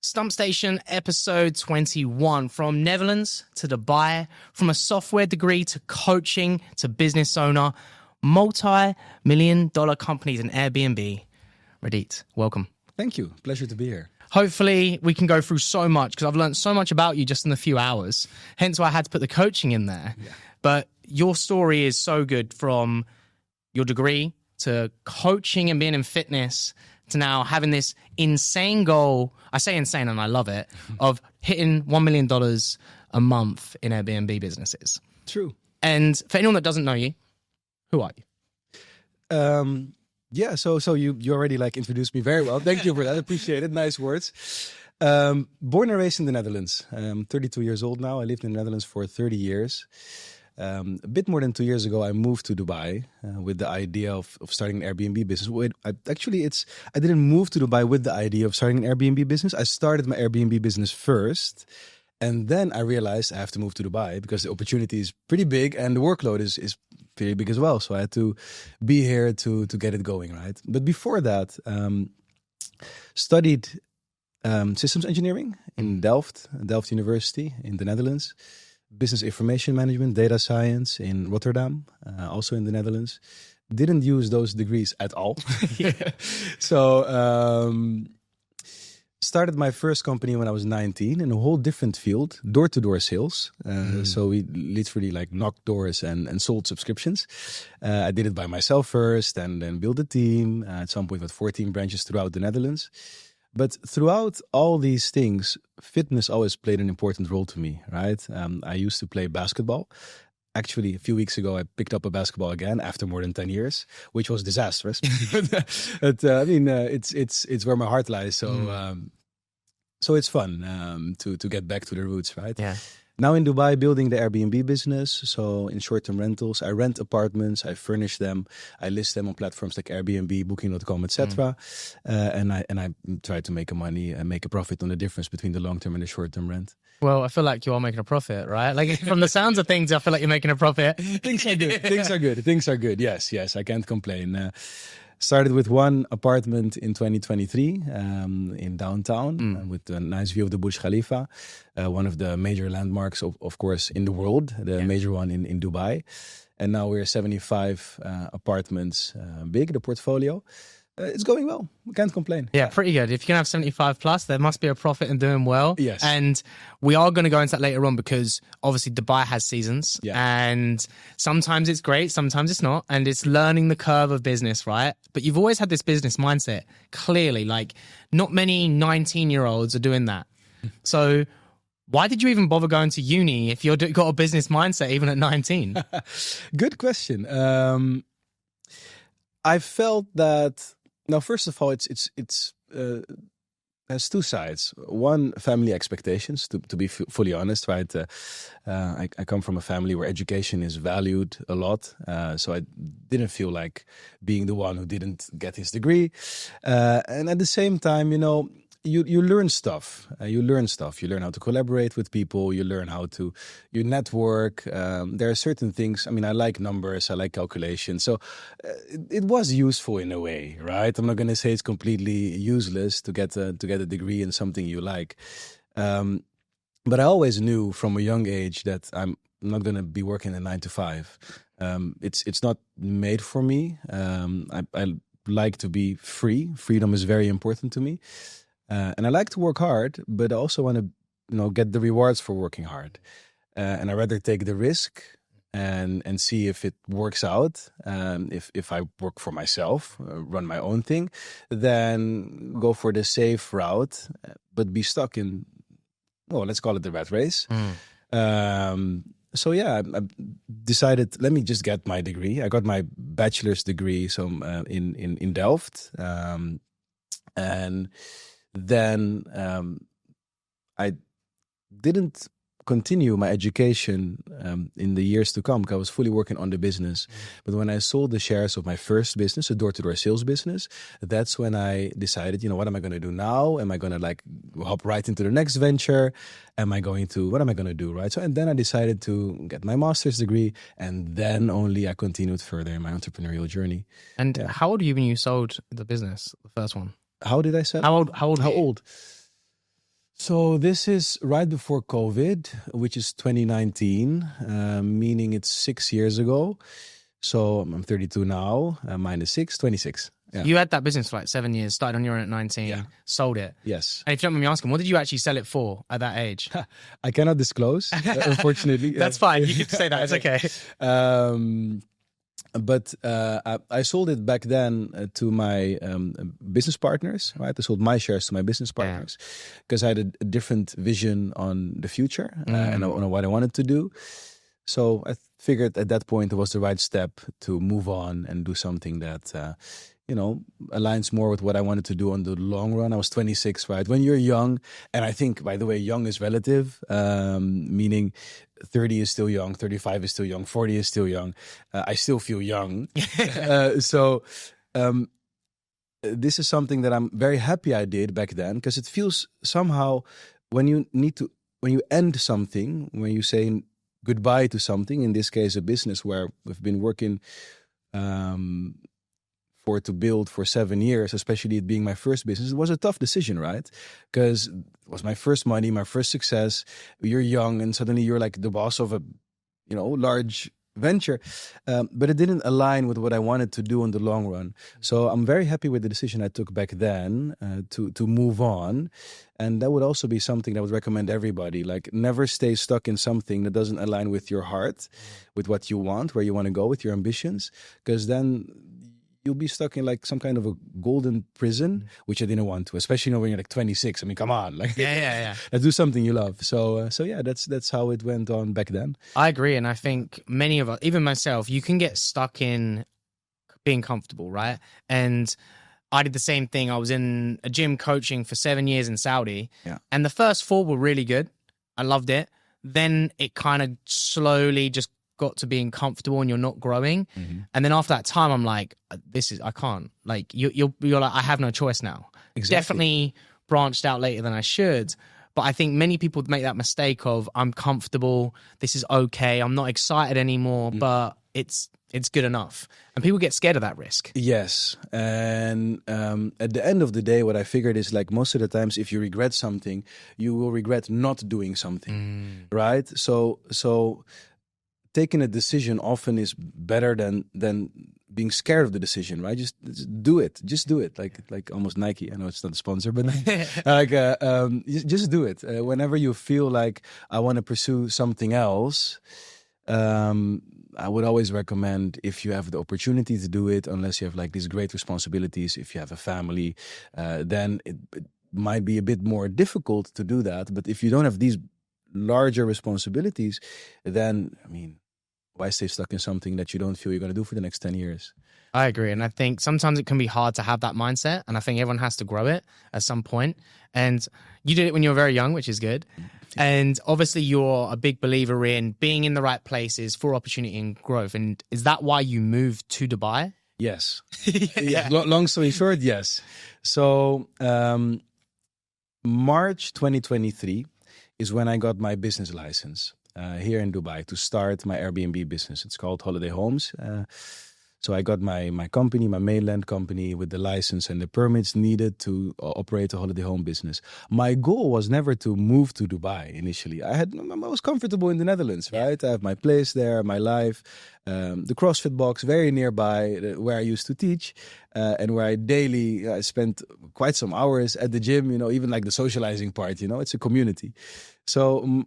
Stump Station, episode 21. From Netherlands to Dubai, from a software degree to coaching to business owner, multi-million-dollar companies and Airbnb. Redeet, welcome. Thank you. Pleasure to be here. Hopefully we can go through so much because I've learned so much about you just in a few hours. Hence why I had to put the coaching in there. Yeah. But your story is so good, from your degree to coaching and being in fitness to now having this insane goal. I say insane and I love it, of hitting $1 million a month in Airbnb businesses. True. And for anyone that doesn't know you, who are you? Yeah, so you already introduced me very well. Thank you for that. Appreciate it. Nice words. Born and raised in the Netherlands. I'm 32 years old now. I lived in the Netherlands for 30 years. A bit more than 2 years ago, I moved to Dubai with the idea of starting an Airbnb business. I didn't move to Dubai with the idea of starting an Airbnb business. I started my Airbnb business first. And then I realized I have to move to Dubai because the opportunity is pretty big and the workload is pretty big as well. So I had to be here to get it going, right? But before that, studied systems engineering in Delft University in the Netherlands. Business information management, data science in Rotterdam, also in the Netherlands. Didn't use those degrees at all. So started my first company when I was 19 in a whole different field, door-to-door sales. So we literally knocked doors and sold subscriptions. I did it by myself first and then built a team at some point with 14 branches throughout the Netherlands. But throughout all these things, fitness always played an important role to me, right? I used to play basketball. Actually, a few weeks ago, I picked up a basketball again after more than 10 years, which was disastrous. But it's where my heart lies. So, so it's fun to get back to the roots, right? Yeah. Now in Dubai, building the Airbnb business. So in short-term rentals, I rent apartments, I furnish them, I list them on platforms like Airbnb, Booking.com, etc. And I try to make make a profit on the difference between the long-term and the short-term rent. Well, I feel like you are making a profit, right? From the sounds of things, I feel like you're making a profit. Things are good. Things are good. Yes. I can't complain. Started with one apartment in 2023 in downtown with a nice view of the Burj Khalifa, one of the major landmarks, of course, in the world, the major one in Dubai. And now we're 75 apartments big, the portfolio. It's going well. We can't complain. Yeah, pretty good. If you can have 75 plus, there must be a profit in doing well. Yes. And we are going to go into that later on because obviously Dubai has seasons and sometimes it's great, sometimes it's not. And it's learning the curve of business, right? But you've always had this business mindset. Clearly, not many 19-year-olds are doing that. So why did you even bother going to uni if you've got a business mindset even at 19? Good question. I felt that... Now, first of all, it has two sides. One, family expectations, to be fully honest, right? I come from a family where education is valued a lot. So I didn't feel like being the one who didn't get his degree. And at the same time, you learn stuff. You learn how to collaborate with people. You learn how to network. There are certain things. I mean, I like numbers. I like calculations. So it was useful in a way, right? I'm not going to say it's completely useless to get a degree in something you like. But I always knew from a young age that I'm not going to be working a 9 to 5. It's not made for me. I like to be free. Freedom is very important to me. And I like to work hard, but I also want to, get the rewards for working hard. And I'd rather take the risk and see if it works out. If I work for myself, run my own thing, then go for the safe route, but be stuck in, let's call it the rat race. So yeah, I decided, let me just get my degree. I got my bachelor's degree in Delft. And then I didn't continue my education in the years to come because I was fully working on the business. But when I sold the shares of my first business, a door-to-door sales business, that's when I decided, what am I going to do now? Am I going to hop right into the next venture? What am I going to do, right? So, and then I decided to get my master's degree, and then only I continued further in my entrepreneurial journey. And how old were you when you sold the business, the first one? How did I sell? How old? So this is right before COVID, which is 2019, meaning it's 6 years ago. So I'm 32 now, minus 6, 26. Yeah. You had that business for like 7 years, started on your own at 19, sold it. Yes. And if you don't mind me asking, what did you actually sell it for at that age? I cannot disclose, unfortunately. That's fine. You can say that. It's okay. But I sold it back then to my business partners, right? I sold my shares to my business partners because I had a different vision on the future and on what I wanted to do. So I figured at that point it was the right step to move on and do something that, aligns more with what I wanted to do on the long run. I was 26, right? When you're young, and I think, by the way, young is relative, meaning 30 is still young, 35 is still young, 40 is still young. I still feel young. This is something that I'm very happy I did back then, because it feels somehow when you end something, when you say goodbye to something, in this case, a business where we've been working to build for 7 years, especially it being my first business, it was a tough decision, right? Because it was my first money, my first success. You're young and suddenly you're like the boss of a, large venture. But it didn't align with what I wanted to do in the long run. So I'm very happy with the decision I took back then to move on. And that would also be something that I would recommend everybody. Like, never stay stuck in something that doesn't align with your heart, with what you want, where you want to go, with your ambitions. Because then you'll be stuck in like some kind of a golden prison, which I didn't want to, especially when you're like 26. I mean, come on, like let's do something you love. So yeah, that's how it went on back then. I agree, and I think many of us, even myself, you can get stuck in being comfortable, right? And I did the same thing. I was in a gym coaching for 7 years in Saudi, and the first 4 were really good. I loved it. Then it kind of slowly just got to being comfortable and you're not growing. And then after that time, I'm like, I can't. Like, you're like, I have no choice now. Exactly. Definitely branched out later than I should. But I think many people make that mistake of, I'm comfortable, this is okay, I'm not excited anymore, but it's good enough. And people get scared of that risk. Yes. And at the end of the day, what I figured is, like, most of the times, if you regret something, you will regret not doing something, right? So taking a decision often is better than being scared of the decision, right? Just do it. Just do it. Like almost Nike. I know it's not a sponsor, but just do it. Whenever you feel like I want to pursue something else, I would always recommend, if you have the opportunity to do it, unless you have like these great responsibilities, if you have a family, then it might be a bit more difficult to do that. But if you don't have these larger responsibilities, then, I mean, why stay stuck in something that you don't feel you're going to do for the next 10 years? I agree. And I think sometimes it can be hard to have that mindset. And I think everyone has to grow it at some point. And you did it when you were very young, which is good. And obviously you're a big believer in being in the right places for opportunity and growth. And is that why you moved to Dubai? Yes. Long story short, yes. So March 2023 is when I got my business license here in Dubai to start my Airbnb business. It's called Holiday Homes. So I got my company, my mainland company, with the license and the permits needed to operate a holiday home business. My goal was never to move to Dubai initially. I was comfortable in the Netherlands, right? I have my place there, my life, the CrossFit box very nearby where I used to teach, and where I spent quite some hours at the gym, even like the socializing part, it's a community. So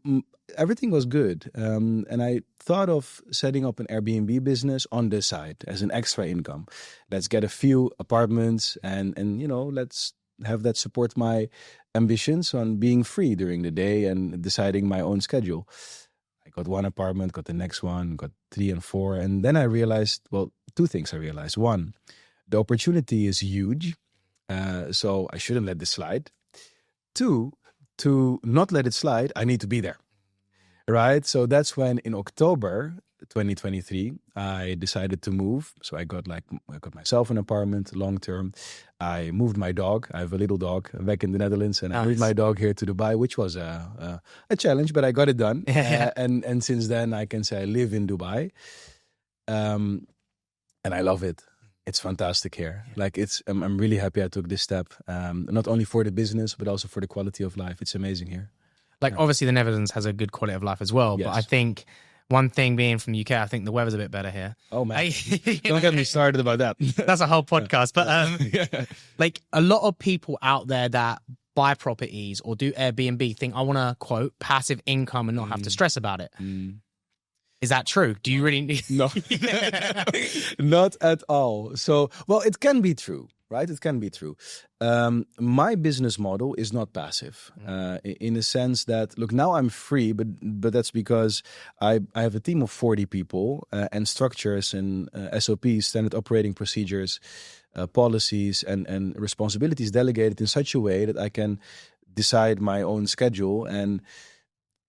everything was good. And I thought of setting up an Airbnb business on the side as an extra income. Let's get a few apartments and let's have that support my ambitions on being free during the day and deciding my own schedule. I got one apartment, got the next one, got 3 and 4. And then I realized, well, 2 things I realized. 1, the opportunity is huge. So I shouldn't let this slide. 2, to not let it slide, I need to be there. Right? So that's when in October 2023, I decided to move. So I got myself an apartment long term. I moved my dog. I have a little dog back in the Netherlands, and I moved my dog here to Dubai, which was a challenge, but I got it done. And since then, I can say I live in Dubai. And I love it. It's fantastic here. Like I'm really happy I took this step. Not only for the business, but also for the quality of life. It's amazing here. Like obviously the Netherlands has a good quality of life as well, but I think one thing being from the UK, I think the weather's a bit better here. Oh man, don't get me started about that. That's a whole podcast. But like a lot of people out there that buy properties or do Airbnb think I want to quote passive income and not have to stress about it. Is that true? Do you really need? No, not at all. So, well, it can be true, right? It can be true. My business model is not passive, in a sense that, look, now I'm free, but that's because I have a team of 40 people and structures and SOPs, standard operating procedures, policies and responsibilities delegated in such a way that I can decide my own schedule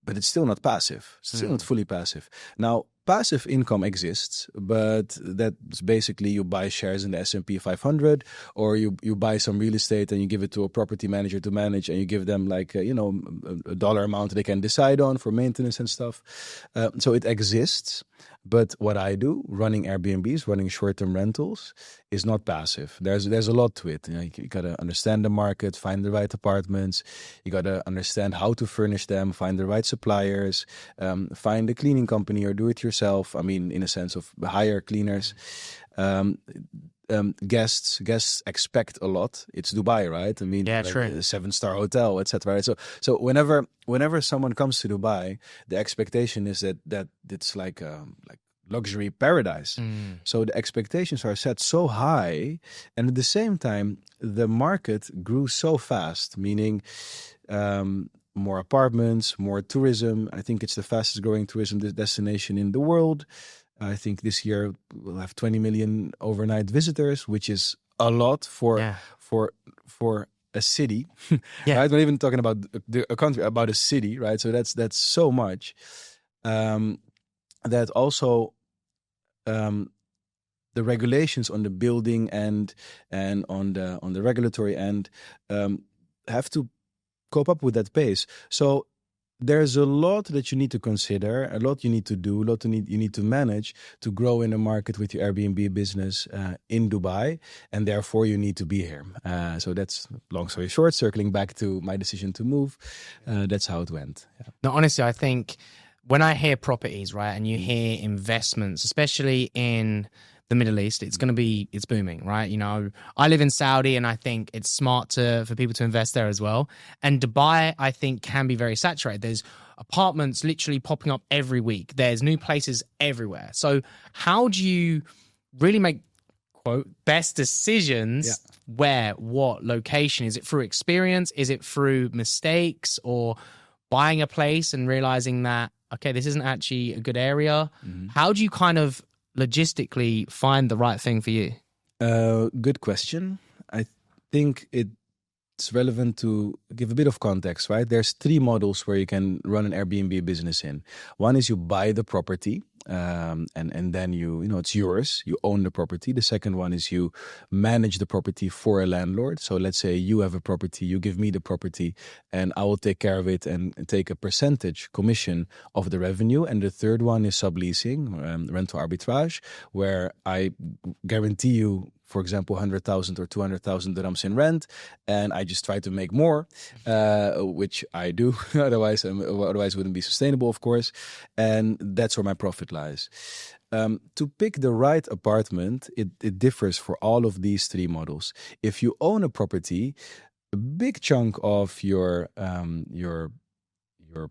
but it's still not passive. It's still not fully passive. Now, passive income exists, but that's basically you buy shares in the S&P 500, or you buy some real estate and you give it to a property manager to manage, and you give them like a dollar amount they can decide on for maintenance and stuff. So it exists. But what I do, running Airbnbs, running short-term rentals, is not passive. There's a lot to it. You got to understand the market, find the right apartments. You got to understand how to furnish them, find the right suppliers, find a cleaning company or do it yourself. I mean, in a sense of hire cleaners. Guests expect a lot. It's Dubai, right? I mean, true. A 7-star hotel, etc. Right? So whenever someone comes to Dubai, the expectation is that it's like luxury paradise. So the expectations are set so high, and at the same time, the market grew so fast. Meaning, more apartments, more tourism. I think it's the fastest growing tourism destination in the world. I think this year we'll have 20 million overnight visitors, which is a lot for a city. Right? I'm not even talking about a country, about a city, right? So that's so much. That also the regulations on the building and on the regulatory end have to cope up with that pace. So there's a lot that you need to consider, a lot you need to do, you need to manage to grow in the market with your Airbnb business in Dubai, and therefore you need to be here. So that's, long story short, circling back to my decision to move. That's how it went. Yeah. No, honestly, I think when I hear properties, right, and you hear investments, especially in the Middle East, it's booming, right? I live in Saudi, and I think it's smart for people to invest there as well. And Dubai, I think, can be very saturated. There's apartments literally popping up every week. There's new places everywhere. So how do you really make, quote, best decisions? Where, what location? Is it through experience? Is it through mistakes, or buying a place and realizing that, okay, this isn't actually a good area? How do you kind of logistically find the right thing for you? Good question. I think it's relevant to give a bit of context, right? There's 3 models where you can run an Airbnb business in. One is you buy the property, and then it's yours. You own the property. The second one is you manage the property for a landlord. So let's say you have a property, you give me the property, and I will take care of it and take a percentage commission of the revenue. And the third one is sub-leasing, rental arbitrage, where I guarantee you, for example, 100,000 or 200,000 dirhams in rent, and I just try to make more, which I do. otherwise it wouldn't be sustainable, of course. And that's where my profit lies. To pick the right apartment, it differs for all of these 3 models. If you own a property, a big chunk of your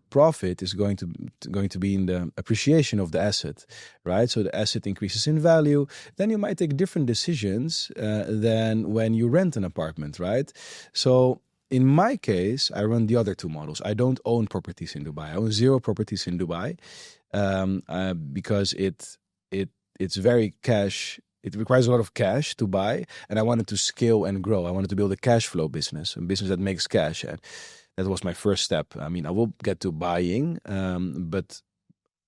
profit is going to be in the appreciation of the asset, right? So the asset increases in value. Then you might take different decisions than when you rent an apartment, right? So in my case, I run the other 2 models. I don't own properties in Dubai. I own 0 properties in Dubai because it's very cash. It requires a lot of cash to buy, and I wanted to scale and grow. I wanted to build a cash flow business, a business that makes cash. And that was my first step. I mean, I will get to buying, but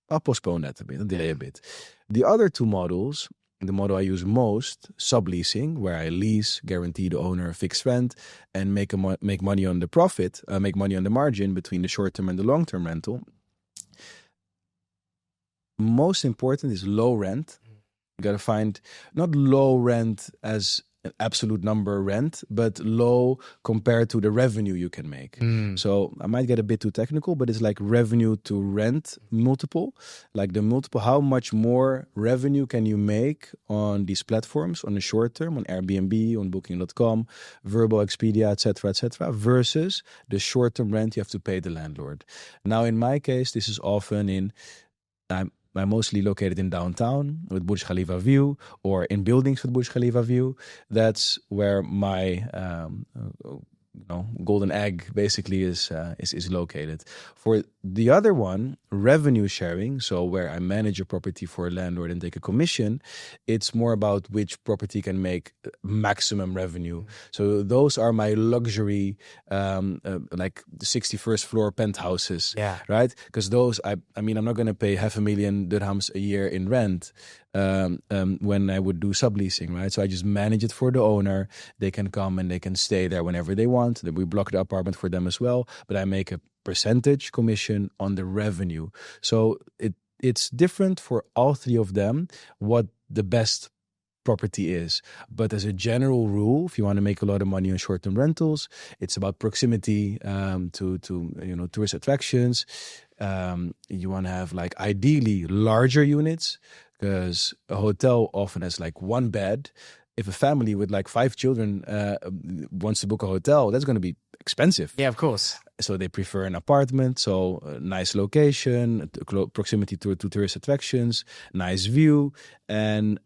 I'll postpone that a bit, I'll delay a bit. The other 2 models, the model I use most, sub-leasing, where I lease, guarantee the owner a fixed rent, and make money on the profit, make money on the margin between the short-term and the long-term rental. Most important is low rent. You got to find not low rent as an absolute number rent, but low compared to the revenue you can make. So I might get a bit too technical, but it's like revenue to rent multiple, like the multiple, how much more revenue can you make on these platforms on the short term, on Airbnb, on booking.com, Vrbo, Expedia, etc., versus the short term rent you have to pay the landlord. Now, in my case, this is often in, I'm mostly located in downtown with Burj Khalifa view, or in buildings with Burj Khalifa view. That's where my golden egg basically is located. For the other one, revenue sharing, so where I manage a property for a landlord and take a commission, it's more about which property can make maximum revenue. So those are my luxury, like the 61st floor penthouses, right? Because those, I mean, I'm not going to pay $500,000 dirhams a year in rent when I would do subleasing, right? So I just manage it for the owner. They can come and they can stay there whenever they want. We block the apartment for them as well, but I make a percentage commission on the revenue. So it's different for all three of them what the best property is. But as a general rule, if you want to make a lot of money on short-term rentals, it's about proximity to tourist attractions. You want to have like ideally larger units, because a hotel often has like one bed. If a family with like 5 children wants to book a hotel, that's going to be expensive. Yeah, of course. So they prefer an apartment. So a nice location, proximity to tourist attractions, nice view, and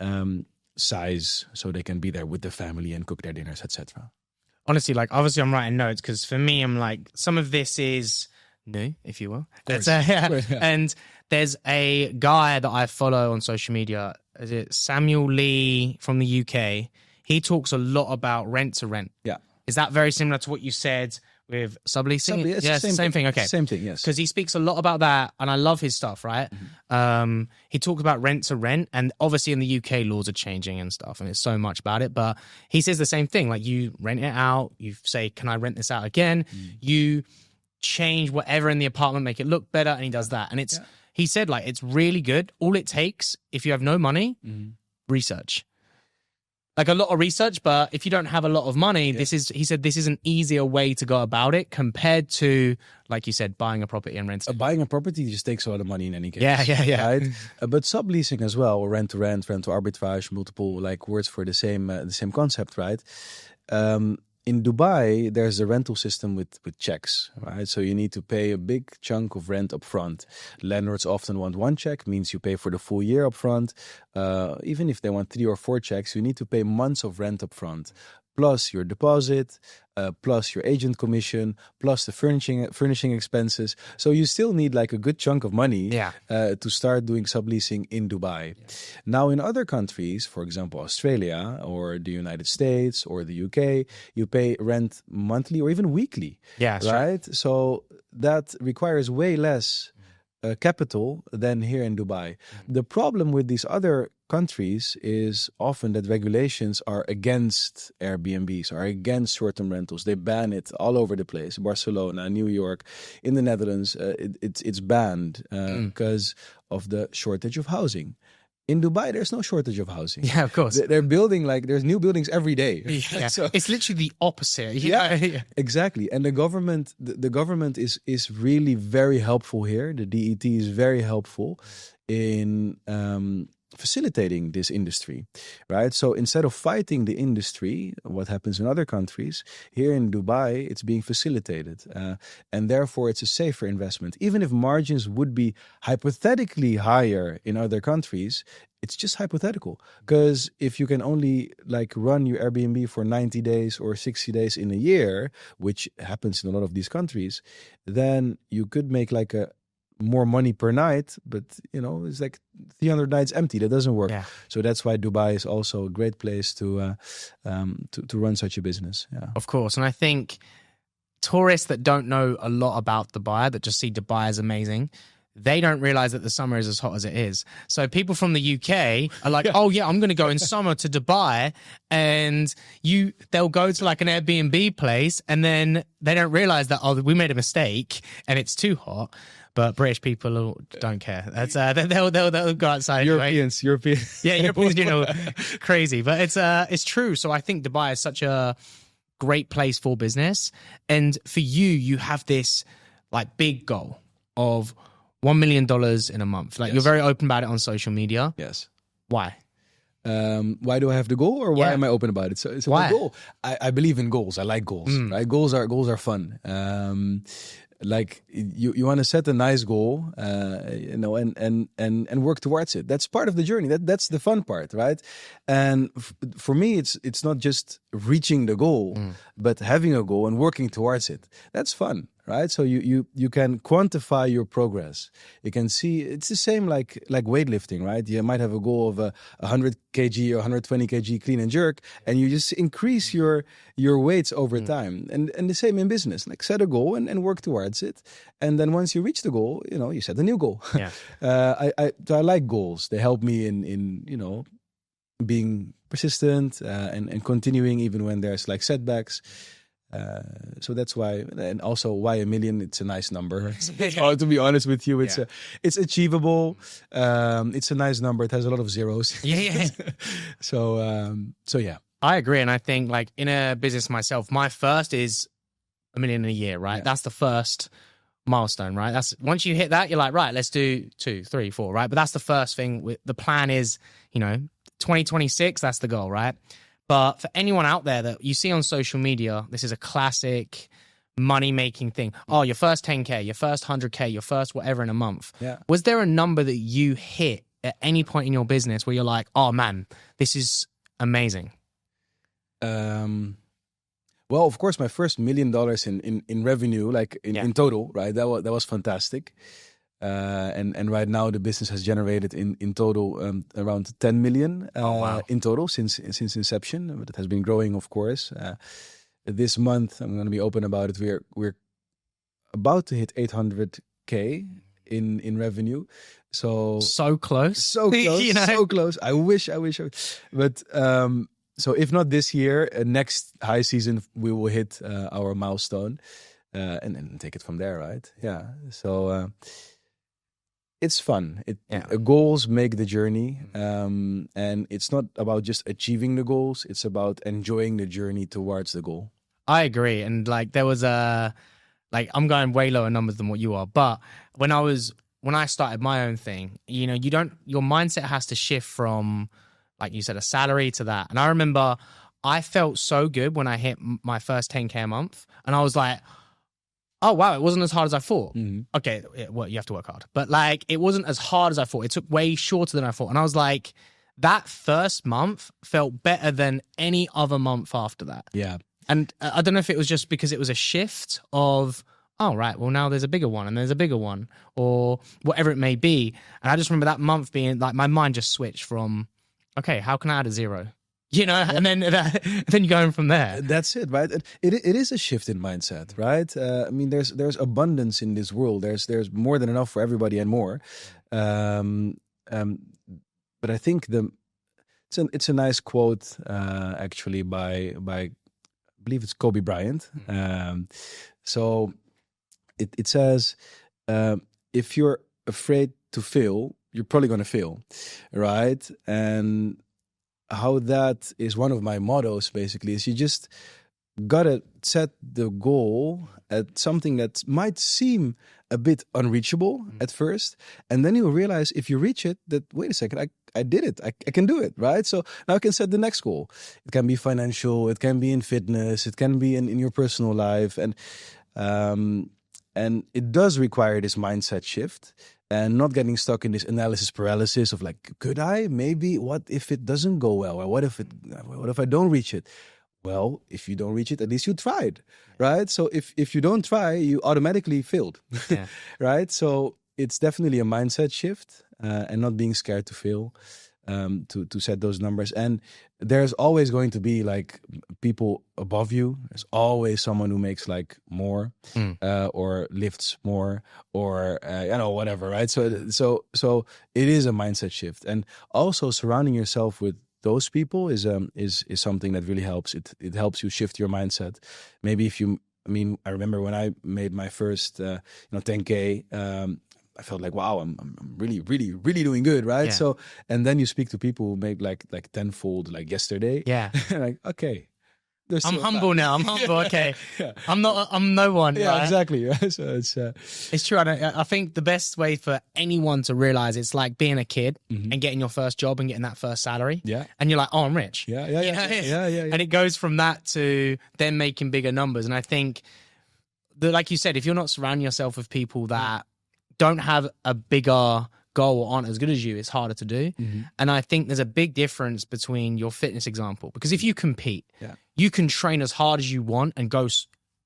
size, so they can be there with the family and cook their dinners, etc. Honestly, like obviously I'm writing notes because for me, I'm like, some of this is new, if you will. That's, and there's a guy that I follow on social media. Is it Samuel Lee from the UK? He talks a lot about rent to rent. Yeah. Is that very similar to what you said with subleasing? Yeah, same thing. Okay. Same thing, yes. Because he speaks a lot about that, and I love his stuff, right? Mm-hmm. He talks about rent to rent, and obviously in the UK, laws are changing and stuff, and it's so much about it. But he says the same thing. Like, you rent it out, you say, can I rent this out again? You change whatever in the apartment, make it look better, and he does that. And it's he said, like, it's really good. All it takes, if you have no money, research. Like a lot of research, but if you don't have a lot of money, he said this is an easier way to go about it compared to, like you said, buying a property and renting. Buying a property just takes a lot of money in any case. Yeah. Right? But subleasing as well, or rent to arbitrage, multiple like words for the same concept, right? In Dubai, there's a rental system with checks, right? So you need to pay a big chunk of rent up front. Landlords often want one check, means you pay for the full year up front. Even if they want 3 or 4 checks, you need to pay months of rent up front, plus your deposit, plus your agent commission, plus the furnishing expenses. So you still need like a good chunk of money to start doing subleasing in Dubai. Now, in other countries, for example, Australia or the United States or the UK, you pay rent monthly or even weekly. Yeah, right? Sure. So that requires way less capital than here in Dubai. The problem with these other countries is often that regulations are against Airbnbs, are against short-term rentals. They ban it all over the place. Barcelona, New York, in the Netherlands, it's banned because of the shortage of housing. In Dubai, there's no shortage of housing. Yeah, of course. They're building, like, there's new buildings every day. Yeah. So, it's literally the opposite. Yeah, exactly. And the government is really very helpful here. The DET is very helpful in facilitating this industry, right? So instead of fighting the industry, what happens in other countries, here in Dubai, it's being facilitated. And therefore, it's a safer investment. Even if margins would be hypothetically higher in other countries, it's just hypothetical. Because if you can only like run your Airbnb for 90 days or 60 days in a year, which happens in a lot of these countries, then you could make like a more money per night, but it's like 300 nights empty. That doesn't work. Yeah. So that's why Dubai is also a great place to run such a business. Yeah, of course. And I think tourists that don't know a lot about Dubai, that just see Dubai as amazing, they don't realize that the summer is as hot as it is. So people from the UK are like, oh yeah, I'm going to go in summer to Dubai, and they'll go to like an Airbnb place, and then they don't realize that, oh, we made a mistake and it's too hot. But British people don't care. That's they'll go outside. Europeans. Yeah, Europeans, crazy. But it's true. So I think Dubai is such a great place for business, and for you have this like big goal of $1 million in a month. Like, you're very open about it on social media. Yes. Why? Why do I have the goal, or why am I open about it? So it's a goal. I believe in goals. I like goals. Right? Goals are fun. Like, you want to set a nice goal, and work towards it. That's part of the journey. That's the fun part, right? And for me, it's not just reaching the goal, but having a goal and working towards it. That's fun, right? So you can quantify your progress. You can see it's the same like weightlifting, right? You might have a goal of 100 kg or 120 kg clean and jerk, and you just increase your weights over time. And the same in business. Like, set a goal and work towards it. And then once you reach the goal, you set a new goal. Yeah. I like goals. They help me in being persistent and continuing even when there's like setbacks. So that's why, and also why $1 million. It's a nice number. To be honest with you, it's achievable. It's a nice number. It has a lot of zeros. Yeah. So yeah, I agree, and I think like in a business myself, my first is $1 million a year, right? Yeah. That's the first milestone, right? That's once you hit that, you're like, right, let's do 2, 3, 4, right? But that's the first thing. The plan is, 2026. That's the goal, right? But for anyone out there that you see on social media, this is a classic money-making thing. Oh, your first 10K, your first 100K, your first whatever in a month. Yeah. Was there a number that you hit at any point in your business where you're like, oh man, this is amazing? Well, of course, my first $1 million in revenue, like in total, right? That was fantastic. And right now the business has generated in total around 10 million in total since inception. But it has been growing, of course. This month, I'm going to be open about it. We're about to hit 800K in revenue. So close, so close. I wish. But so if not this year, next high season we will hit our milestone and then take it from there, right? Yeah. So. It's fun. Goals make the journey, and it's not about just achieving the goals. It's about enjoying the journey towards the goal. I agree, and like there was I'm going way lower numbers than what you are, but when I started my own thing, your mindset has to shift from, like you said, a salary to that. And I remember I felt so good when I hit my first 10K a month, and I was like, oh, wow, it wasn't as hard as I thought. Mm-hmm. Okay, well, you have to work hard. But, like, it wasn't as hard as I thought. It took way shorter than I thought. And I was like, that first month felt better than any other month after that. Yeah. And I don't know if it was just because it was a shift of, oh, right, well, now there's a bigger one and there's a bigger one or whatever it may be. And I just remember that month being, like, my mind just switched from, okay, how can I add a zero? And then you're going from there. That's it, right? It is a shift in mindset, right? I mean, there's abundance in this world. There's more than enough for everybody and more. But I think it's a nice quote actually by I believe it's Kobe Bryant. So it says, if you're afraid to fail, you're probably going to fail, right? And how that is one of my mottos basically is you just gotta set the goal at something that might seem a bit unreachable at first, and then you realize if you reach it that, wait a second, I did it, I can do it, right? So now I can set the next goal. It can be financial, it can be in fitness, it can be in your personal life, and it does require this mindset shift. And not getting stuck in this analysis paralysis of like, could I? Maybe. What if it doesn't go well? Or what if I don't reach it? Well, if you don't reach it, at least you tried, right? So if you don't try, you automatically failed, right? So it's definitely a mindset shift and not being scared to fail. to set those numbers. And there's always going to be like people above you. There's always someone who makes like more or lifts more or whatever, right? So it is a mindset shift, and also surrounding yourself with those people is something that really helps. It helps you shift your mindset. Maybe I remember when I made my first 10K. I felt like, wow, I'm really, really, really doing good, right? Yeah. So, and then you speak to people who made like tenfold like yesterday. Yeah. Like, okay. I'm humble now. I'm humble. Okay. Yeah. I'm no one. Yeah, right? exactly. So it's true. I think the best way for anyone to realize it's like being a kid and getting your first job and getting that first salary. Yeah. And you're like, oh, I'm rich. Yeah. And it goes from that to then making bigger numbers. And I think that, like you said, if you're not surrounding yourself with people that don't have a bigger goal or aren't as good as you, it's harder to do. And I think there's a big difference between your fitness example, because if you compete, you can train as hard as you want and go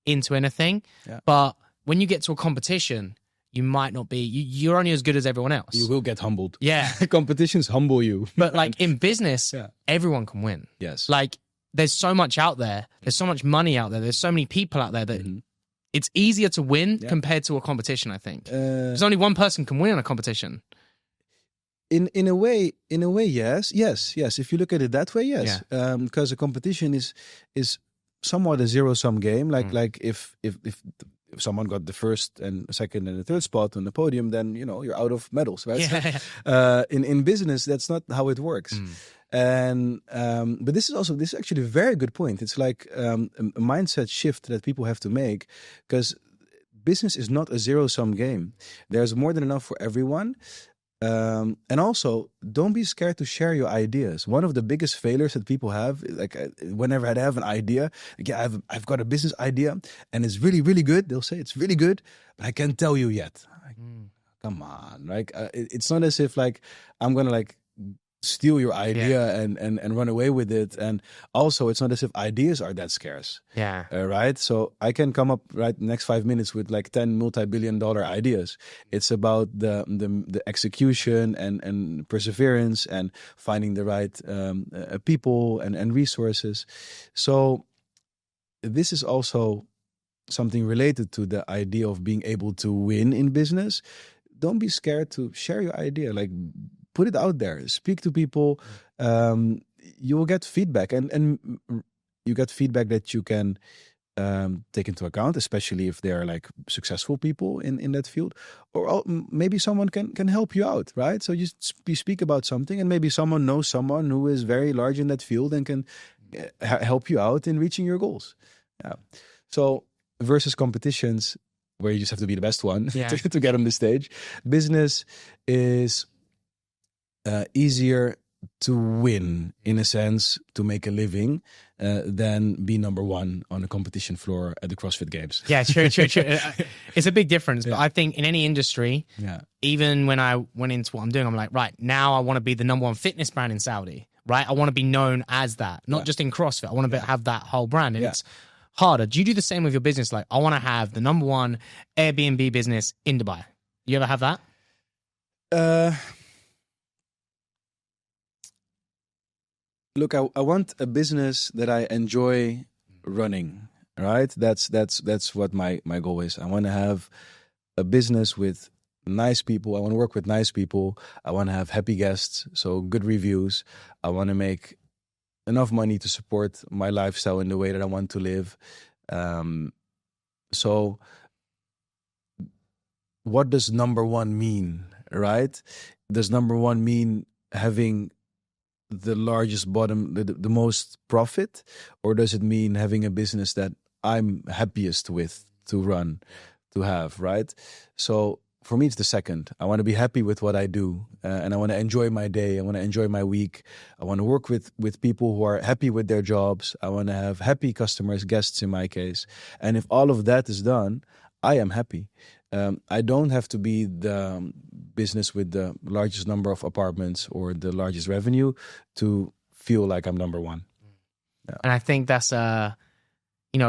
into anything. Yeah. But when you get to a competition, you might not be, you're only as good as everyone else. You will get humbled. Yeah. Competitions humble you. But like in business, everyone can win. Yes. Like there's so much out there. There's so much money out there. There's so many people out there that it's easier to win compared to a competition, I think. There's only one person can win in a competition. In a way, yes. If you look at it that way, yes. Because a competition is somewhat a zero-sum game. Like if someone got the first and second and the third spot on the podium, then you're out of medals, right? Yeah. In business, that's not how it works. And but this is actually a very good point. It's like a mindset shift that people have to make, because business is not a zero-sum game. There's more than enough for everyone. And also, don't be scared to share your ideas. One of the biggest failures that people have, like whenever I have an idea, like, I've got a business idea and it's really, really good. They'll say it's really good, but I can't tell you yet. Like, come on, like it's not as if like I'm gonna like steal your idea and run away with it. And also, it's not as if ideas are that scarce. Yeah. Right. So I can come up right next 5 minutes with like 10 multi-billion-dollar ideas. It's about the execution and perseverance and finding the right people and resources. So this is also something related to the idea of being able to win in business. Don't be scared to share your idea. Like, put it out there. Speak to people. You will get feedback, and you get feedback that you can take into account, especially if they're like successful people in that field. Or maybe someone can help you out, right? So you speak about something, and maybe someone knows someone who is very large in that field and can help you out in reaching your goals. Yeah. So versus competitions where you just have to be the best one to get on the stage, business is easier to win, in a sense, to make a living than be number one on a competition floor at the CrossFit Games. Yeah, true. It's a big difference. But I think in any industry, even when I went into what I'm doing, I'm like, right, now I want to be the number one fitness brand in Saudi, right? I want to be known as that, not just in CrossFit. I want to have that whole brand. And it's harder. Do you do the same with your business? Like, I want to have the number one Airbnb business in Dubai. You ever have that? Look, I want a business that I enjoy running, right? That's what my goal is. I want to have a business with nice people. I want to work with nice people. I want to have happy guests, so good reviews. I want to make enough money to support my lifestyle in the way that I want to live. So what does number one mean, right? Does number one mean having the largest bottom, the most profit, or does it mean having a business that I'm happiest with to run, to have, right? So for me, it's the second. I want to be happy with what I do, and I want to enjoy my day. I want to enjoy my week. I want to work with people who are happy with their jobs. I want to have happy customers, guests in my case. And if all of that is done, I am happy. I don't have to be the business with the largest number of apartments or the largest revenue to feel like I'm number one. Yeah. And I think that's a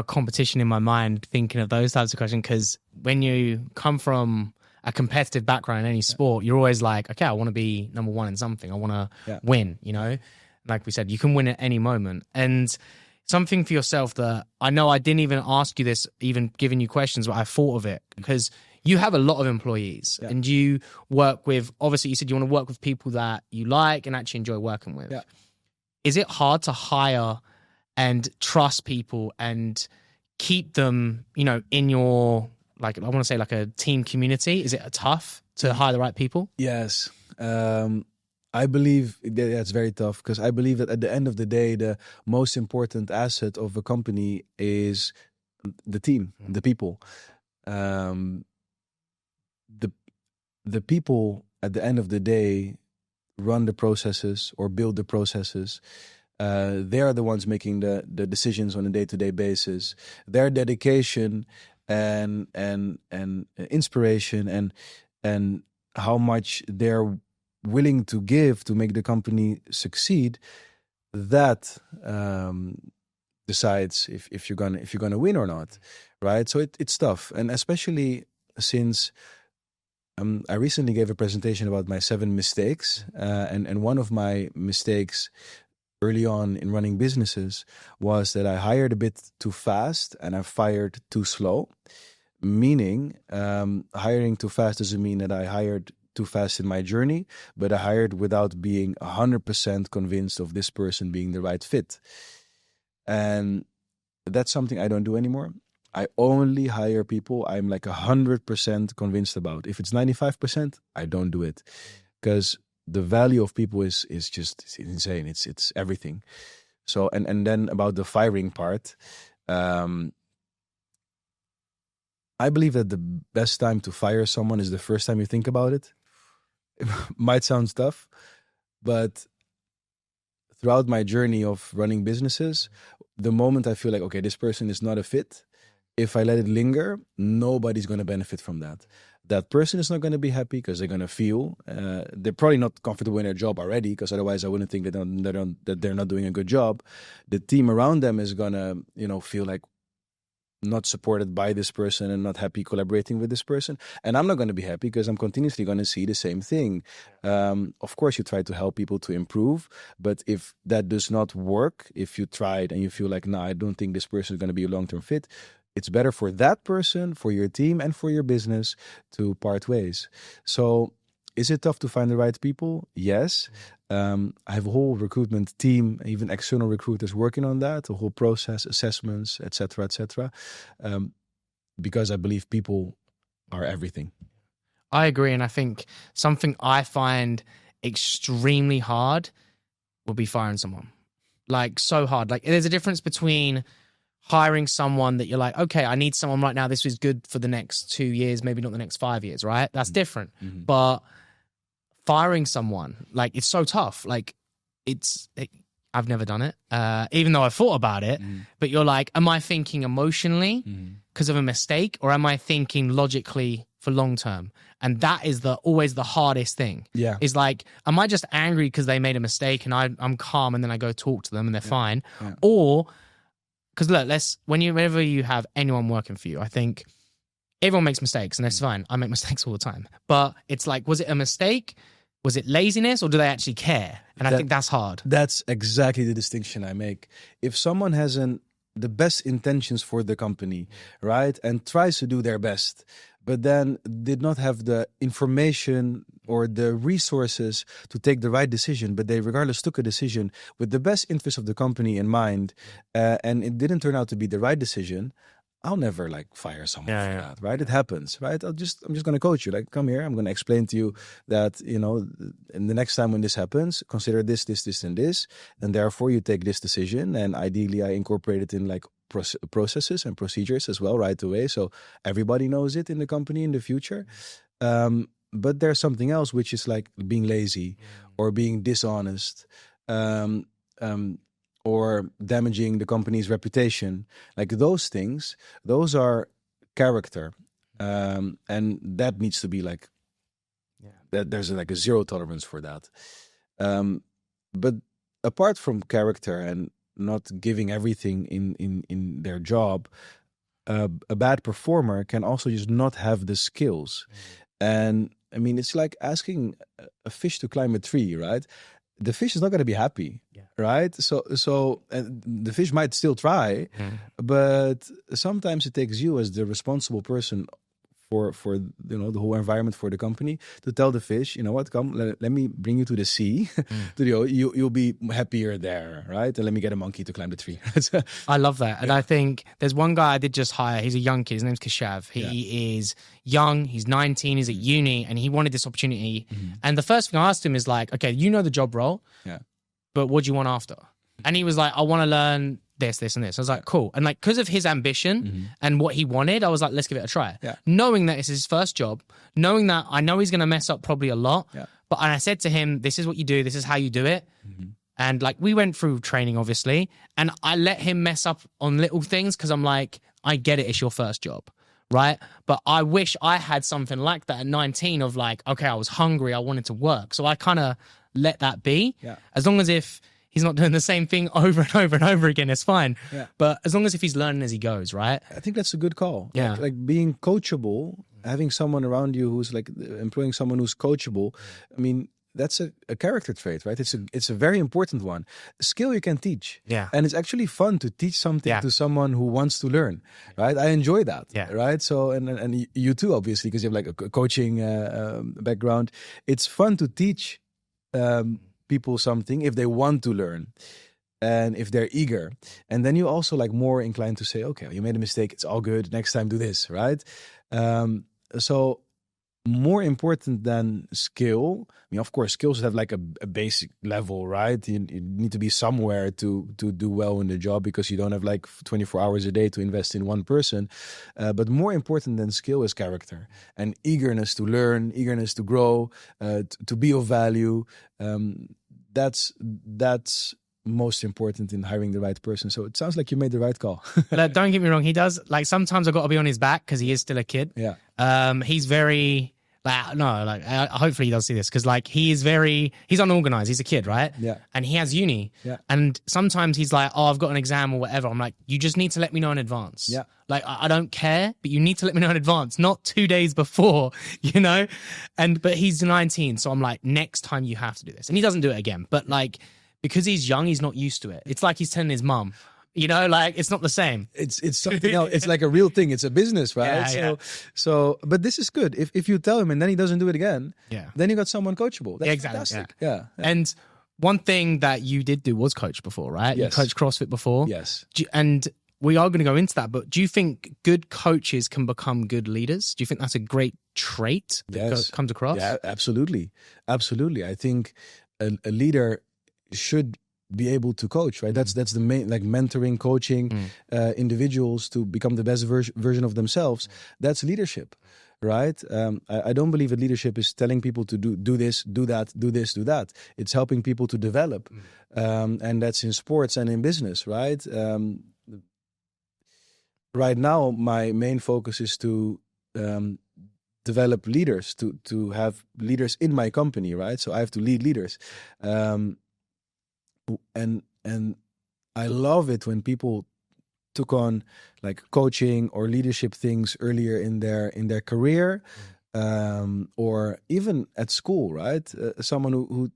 competition in my mind, thinking of those types of questions, because when you come from a competitive background in any sport, you're always like, okay, I want to be number one in something. I want to win, you know? Like we said, you can win at any moment. And something for yourself that I know I didn't even ask you this, even giving you questions, but I thought of it because you have a lot of employees and you work with, obviously you said you want to work with people that you like and actually enjoy working with. Yeah. Is it hard to hire and trust people and keep them, you know, in your, like, I want to say like a team community? Is it tough to hire the right people? Yes. I believe that's very tough because I believe that at the end of the day, the most important asset of a company is the team, the people. The people at the end of the day run the processes or build the processes. They are the ones making the decisions on a day-to-day basis. Their dedication and inspiration and how much they're willing to give to make the company succeed, that decides if you're gonna win or not, right? So it's tough, and especially since I recently gave a presentation about my 7 mistakes, and one of my mistakes early on in running businesses was that I hired a bit too fast and I fired too slow. Meaning, hiring too fast doesn't mean that I hired too fast in my journey, but I hired without being 100% convinced of this person being the right fit. And that's something I don't do anymore. I only hire people I'm like 100% convinced about. If it's 95%, I don't do it. Because the value of people is just it's insane. It's everything. So, and then about the firing part, I believe that the best time to fire someone is the first time you think about it. It might sound tough, but throughout my journey of running businesses, the moment I feel like, okay, this person is not a fit, if I let it linger, nobody's going to benefit from that. That person is not going to be happy because they're going to feel they're probably not comfortable in their job already, because otherwise I wouldn't think that they're not doing a good job. The team around them is going to, feel like not supported by this person and not happy collaborating with this person. And I'm not going to be happy because I'm continuously going to see the same thing. Of course, you try to help people to improve, but if that does not work, if you tried and you feel like, no, I don't think this person is going to be a long-term fit, it's better for that person, for your team, and for your business to part ways. So is it tough to find the right people? Yes. I have a whole recruitment team, even external recruiters working on that, a whole process, assessments, etc., because I believe people are everything. I agree. And I think something I find extremely hard would be firing someone. Like, so hard. Like, there's a difference between hiring someone that you're like, okay, I need someone right now. This is good for the next 2 years, maybe not the next 5 years, right? That's different. Mm-hmm. But firing someone, like, it's so tough. Like, I've never done it, even though I've thought about it. But you're like, am I thinking emotionally because of a mistake, or am I thinking logically for long term? And that is always the hardest thing. Yeah, is like, am I just angry because they made a mistake and I'm calm and then I go talk to them and they're fine, or because look, whenever you have anyone working for you, I think everyone makes mistakes and that's fine. I make mistakes all the time, but it's like, was it a mistake? Was it laziness, or do they actually care? And I think that's hard. That's exactly the distinction I make. If someone has the best intentions for the company, right, and tries to do their best, but then did not have the information or the resources to take the right decision, but they regardless took a decision with the best interest of the company in mind, and it didn't turn out to be the right decision, I'll never fire someone for that, right? It happens, right? I'm just going to coach you. Like, come here. I'm going to explain to you that, in the next time when this happens, consider this, and this. And therefore you take this decision. And ideally I incorporate it in processes and procedures as well right away. So everybody knows it in the company in the future. But there's something else, which is like being lazy or being dishonest, or damaging the company's reputation. Like, those things, those are character. And that needs to be that there's a zero tolerance for that. But apart from character and not giving everything in their job, a bad performer can also just not have the skills. And I mean, it's like asking a fish to climb a tree, right? The fish is not going to be happy, right? So the fish might still try, but sometimes it takes you as the responsible person for you know, the whole environment, for the company, to tell the fish, you know what, come, let me bring you to the sea. To you'll be happier there, right? And let me get a monkey to climb the tree. I love that. And I think there's one guy I did just hire. He's a young kid. His name's Kashav. He is young. He's 19. He's at uni, and he wanted this opportunity. And the first thing I asked him is like, okay, you know the job role, but what do you want after? And he was like, I want to learn this, and this. I was like, cool. And like, because of his ambition and what he wanted, I was like, let's give it a try. Knowing that it's his first job, knowing that I know he's going to mess up probably a lot, but and I said to him, this is what you do, this is how you do it. And like, we went through training, obviously, and I let him mess up on little things because I'm like, I get it, it's your first job, right? But I wish I had something like that at 19 of like, okay, I was hungry, I wanted to work. So I kind of let that be. As long as if he's not doing the same thing over and over and over again, it's fine. But as long as if he's learning as he goes, right? I think that's a good call. Like being coachable, having someone around you who's like employing someone who's coachable. I mean, that's a character trait, right? It's a very important one. A skill you can teach. And it's actually fun to teach something to someone who wants to learn, right? I enjoy that, right? So, and you too, obviously, because you have like a coaching background. It's fun to teach people something if they want to learn and if they're eager. And then you also like more inclined to say, okay, you made a mistake, it's all good, next time do this, right? So more important than skill, I mean, of course, skills have like a basic level, right? You need to be somewhere to do well in the job because you don't have like 24 hours a day to invest in one person. But more important than skill is character and eagerness to learn, eagerness to grow, to be of value. That's most important in hiring the right person. So it sounds like you made the right call. But don't get me wrong, he does, like, sometimes I've got to be on his back because he is still a kid. He's very, like, no, like, hopefully he does see this because, like, he's unorganized. He's a kid, right? And he has uni. And sometimes he's like, oh, I've got an exam or whatever. I'm like, you just need to let me know in advance. Like, I don't care, but you need to let me know in advance, not 2 days before, you know? But he's 19. So I'm like, next time you have to do this. And he doesn't do it again. But like, because he's young, he's not used to it. It's like he's telling his mum, you know, like, it's not the same. It's something else. It's like a real thing. It's a business, right? So, but this is good. If you tell him and then he doesn't do it again, then you got someone coachable. That's fantastic. And one thing that you did do was coach before, right? You coached CrossFit before. And we are going to go into that, but do you think good coaches can become good leaders? Do you think that's a great trait that comes across? Yeah, absolutely. Absolutely. I think a leader should be able to coach, right? That's the main, like, mentoring, coaching individuals to become the best version of themselves. That's leadership, right? I don't believe that leadership is telling people to do this, do that, do this, do that. It's helping people to develop, and that's in sports and in business, right? Right now, my main focus is to develop leaders, to have leaders in my company, right? So I have to lead leaders. And I love it when people took on like coaching or leadership things earlier in their career, or even at school, right? Someone who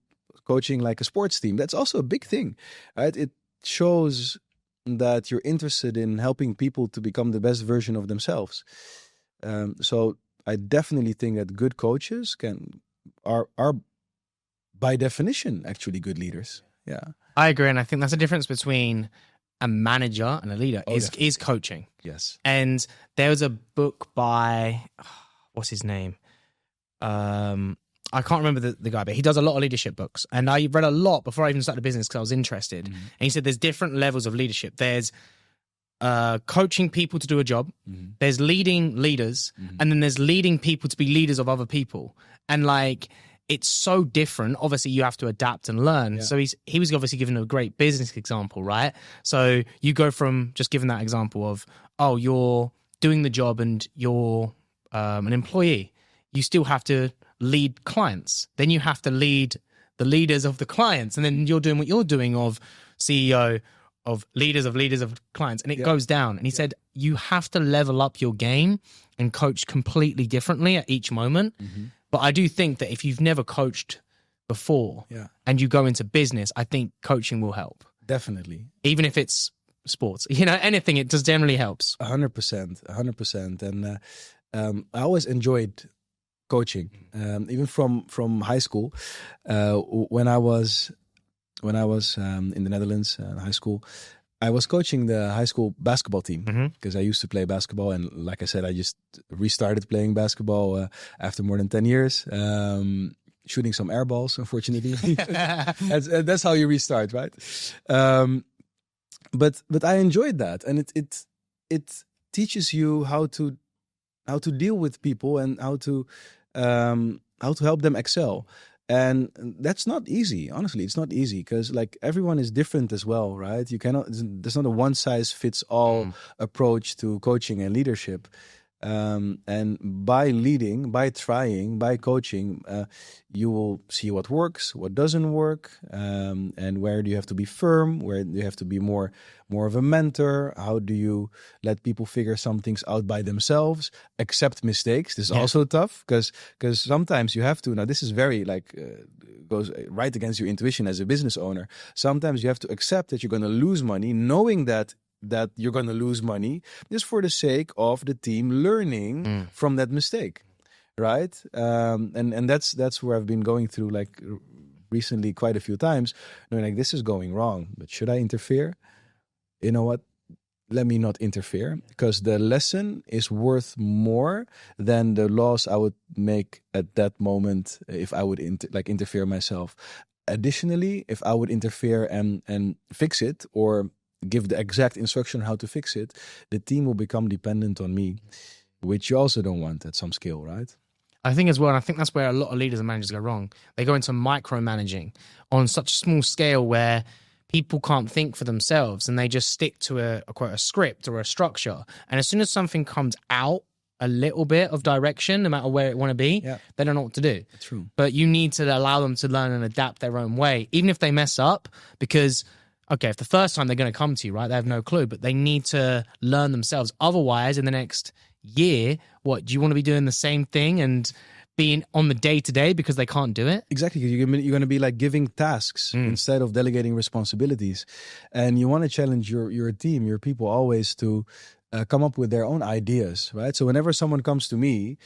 coaching like a sports team, that's also a big thing, right? It shows that you're interested in helping people to become the best version of themselves. So I definitely think that good coaches are by definition actually good leaders. I agree, and I think that's a difference between a manager and a leader is coaching. Yes. And there was a book by, what's his name? I can't remember the guy, but he does a lot of leadership books. And I read a lot before I even started the business because I was interested. And he said there's different levels of leadership. There's coaching people to do a job. There's leading leaders. And then there's leading people to be leaders of other people. And like, it's so different. Obviously, you have to adapt and learn. So he was obviously giving a great business example, right? So you go from just giving that example of, oh, you're doing the job and you're an employee. You still have to lead clients. Then you have to lead the leaders of the clients. And then you're doing what you're doing of CEO of leaders of clients, and it goes down. And he said, you have to level up your game and coach completely differently at each moment. But I do think that if you've never coached before and you go into business, I think coaching will help. Definitely. Even if it's sports, anything, it just generally helps. 100%. And I always enjoyed coaching, even from high school. When I was in the Netherlands, high school, I was coaching the high school basketball team because I used to play basketball. And like I said, I just restarted playing basketball after more than 10 years, shooting some air balls, unfortunately. That's how you restart, right? But I enjoyed that. And it teaches you how to deal with people and how to help them excel. And that's not easy. Honestly, it's not easy because like everyone is different as well, right? There's not a one size fits all approach to coaching and leadership. And by leading, by trying, by coaching, you will see what works, what doesn't work, and where do you have to be firm, where do you have to be more of a mentor, how do you let people figure some things out by themselves, accept mistakes. This is also tough because sometimes you have to, now this is very goes right against your intuition as a business owner. Sometimes you have to accept that you're going to lose money, knowing that you're going to lose money just for the sake of the team learning from that mistake, right? And that's where I've been going through like recently quite a few times, knowing like this is going wrong, but should I interfere? You know what? Let me not interfere because the lesson is worth more than the loss I would make at that moment if I would interfere myself. Additionally, if I would interfere and fix it or give the exact instruction how to fix it, the team will become dependent on me, which you also don't want at some scale, right? I think as well, and I think that's where a lot of leaders and managers go wrong. They go into micromanaging on such a small scale where people can't think for themselves and they just stick to a script or a structure. And as soon as something comes out a little bit of direction, no matter where it want to be, they don't know what to do. That's true. But you need to allow them to learn and adapt their own way, even if they mess up, because okay, if the first time they're going to come to you, right, they have no clue, but they need to learn themselves. Otherwise, in the next year, what, do you want to be doing the same thing and being on the day-to-day because they can't do it? Exactly. You're going to be like giving tasks instead of delegating responsibilities. And you want to challenge your team, your people always to come up with their own ideas, right? So whenever someone comes to me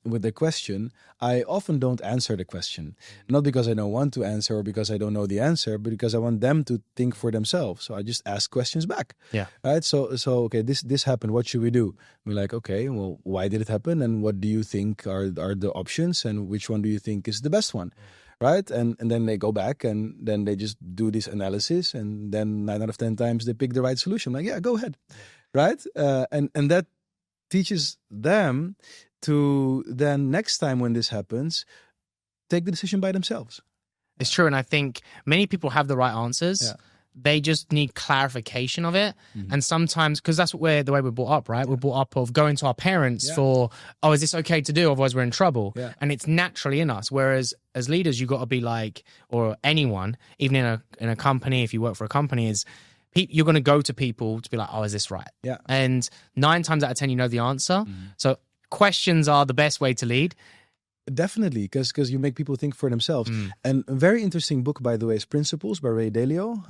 with a question, I often don't answer the question. Not because I don't want to answer or because I don't know the answer, but because I want them to think for themselves. So I just ask questions back. Yeah. Right? So okay, this happened. What should we do? We're like, okay, well, why did it happen? And what do you think are the options? And which one do you think is the best one? Right? And then they go back and then they just do this analysis. And then 9 out of 10 times they pick the right solution. I'm like, yeah, go ahead. Right? And that teaches them to then next time when this happens, take the decision by themselves. It's true. And I think many people have the right answers. Yeah. They just need clarification of it. And sometimes, because that's the way we're brought up, right? We're brought up of going to our parents for, oh, is this okay to do? Otherwise we're in trouble. Yeah. And it's naturally in us. Whereas as leaders, you got to be like, or anyone, even in a company, if you work for a company, is you're going to go to people to be like, oh, is this right? Yeah. And 9 times out of 10, you know the answer. So questions are the best way to lead. Definitely, because you make people think for themselves. And a very interesting book, by the way, is Principles by Ray Dalio.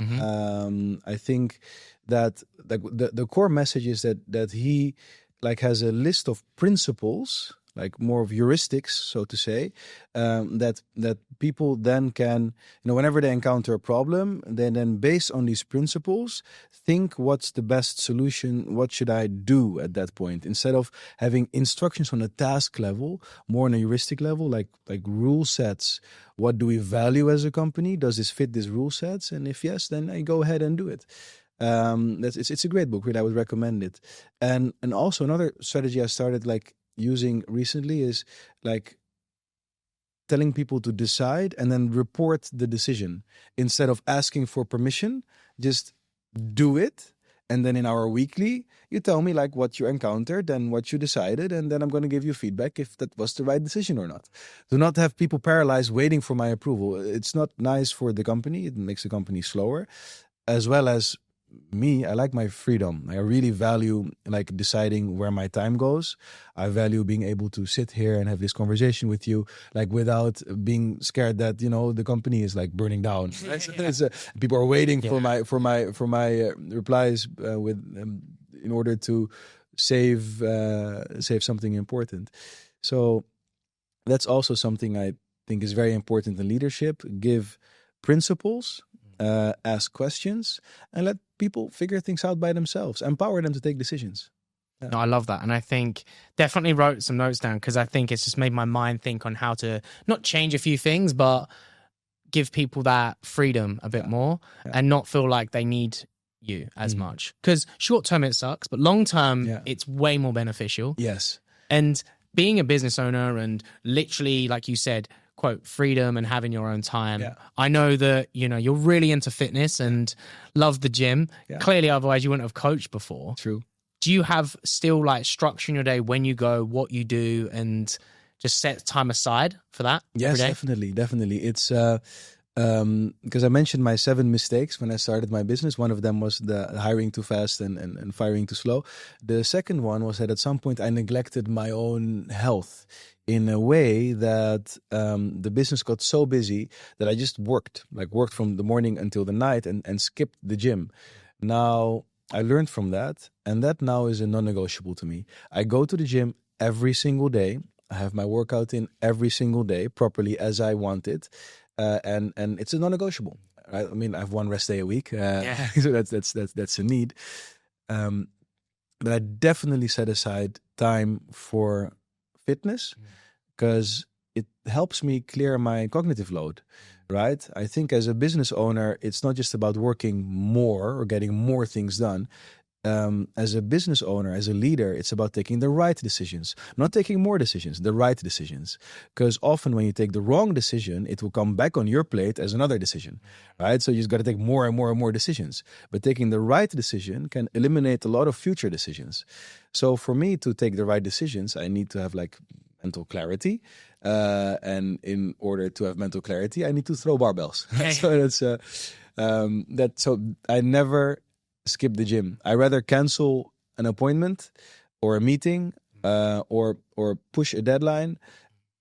I think that the core message is that he like has a list of principles, like more of heuristics, so to say, that people then can, whenever they encounter a problem, they then based on these principles, think what's the best solution, what should I do at that point, instead of having instructions on a task level, more on a heuristic level, like rule sets. What do we value as a company? Does this fit these rule sets? And if yes, then I go ahead and do it. It's a great book, really. I would recommend it. And also another strategy I started using recently is telling people to decide and then report the decision instead of asking for permission. Just do it, and then in our weekly you tell me what you encountered and what you decided, and then I'm going to give you feedback if that was the right decision or not. Do not have people paralyzed waiting for my approval. It's not nice for the company. It makes the company slower, as well as me, I like my freedom. I really value like deciding where my time goes. I value being able to sit here and have this conversation with you, like without being scared that the company is like burning down. People are waiting for my replies in order to save something important. So that's also something I think is very important in leadership. Give principles, ask questions, and let people figure things out by themselves. Empower them to take decisions. Yeah. No, I love that. And I think definitely wrote some notes down because I think it's just made my mind think on how to not change a few things, but give people that freedom a bit more and not feel like they need you as much. Because short term it sucks, but long term it's way more beneficial. Yes. And being a business owner and literally, like you said, quote, freedom and having your own time. Yeah. I know that, you're really into fitness and love the gym. Yeah. Clearly, otherwise you wouldn't have coached before. True. Do you have still like structure in your day when you go, what you do, and just set time aside for that? Yes, definitely. It's because I mentioned my 7 mistakes when I started my business. One of them was the hiring too fast and firing too slow. The second one was that at some point I neglected my own health in a way that the business got so busy that I just worked from the morning until the night and skipped the gym. Now, I learned from that, and that now is a non-negotiable to me. I go to the gym every single day. I have my workout in every single day, properly as I want it. And it's a non-negotiable. Right? I mean, I have 1 rest day a week, so that's a need. But I definitely set aside time for fitness because it helps me clear my cognitive load. Right? I think as a business owner, it's not just about working more or getting more things done. As a business owner, as a leader, it's about taking the right decisions, not taking more decisions, the right decisions. Because often when you take the wrong decision, it will come back on your plate as another decision, right? So you've got to take more and more and more decisions. But taking the right decision can eliminate a lot of future decisions. So for me to take the right decisions, I need to have like mental clarity. And in order to have mental clarity, I need to throw barbells. So I never skip the gym. I rather cancel an appointment or a meeting or push a deadline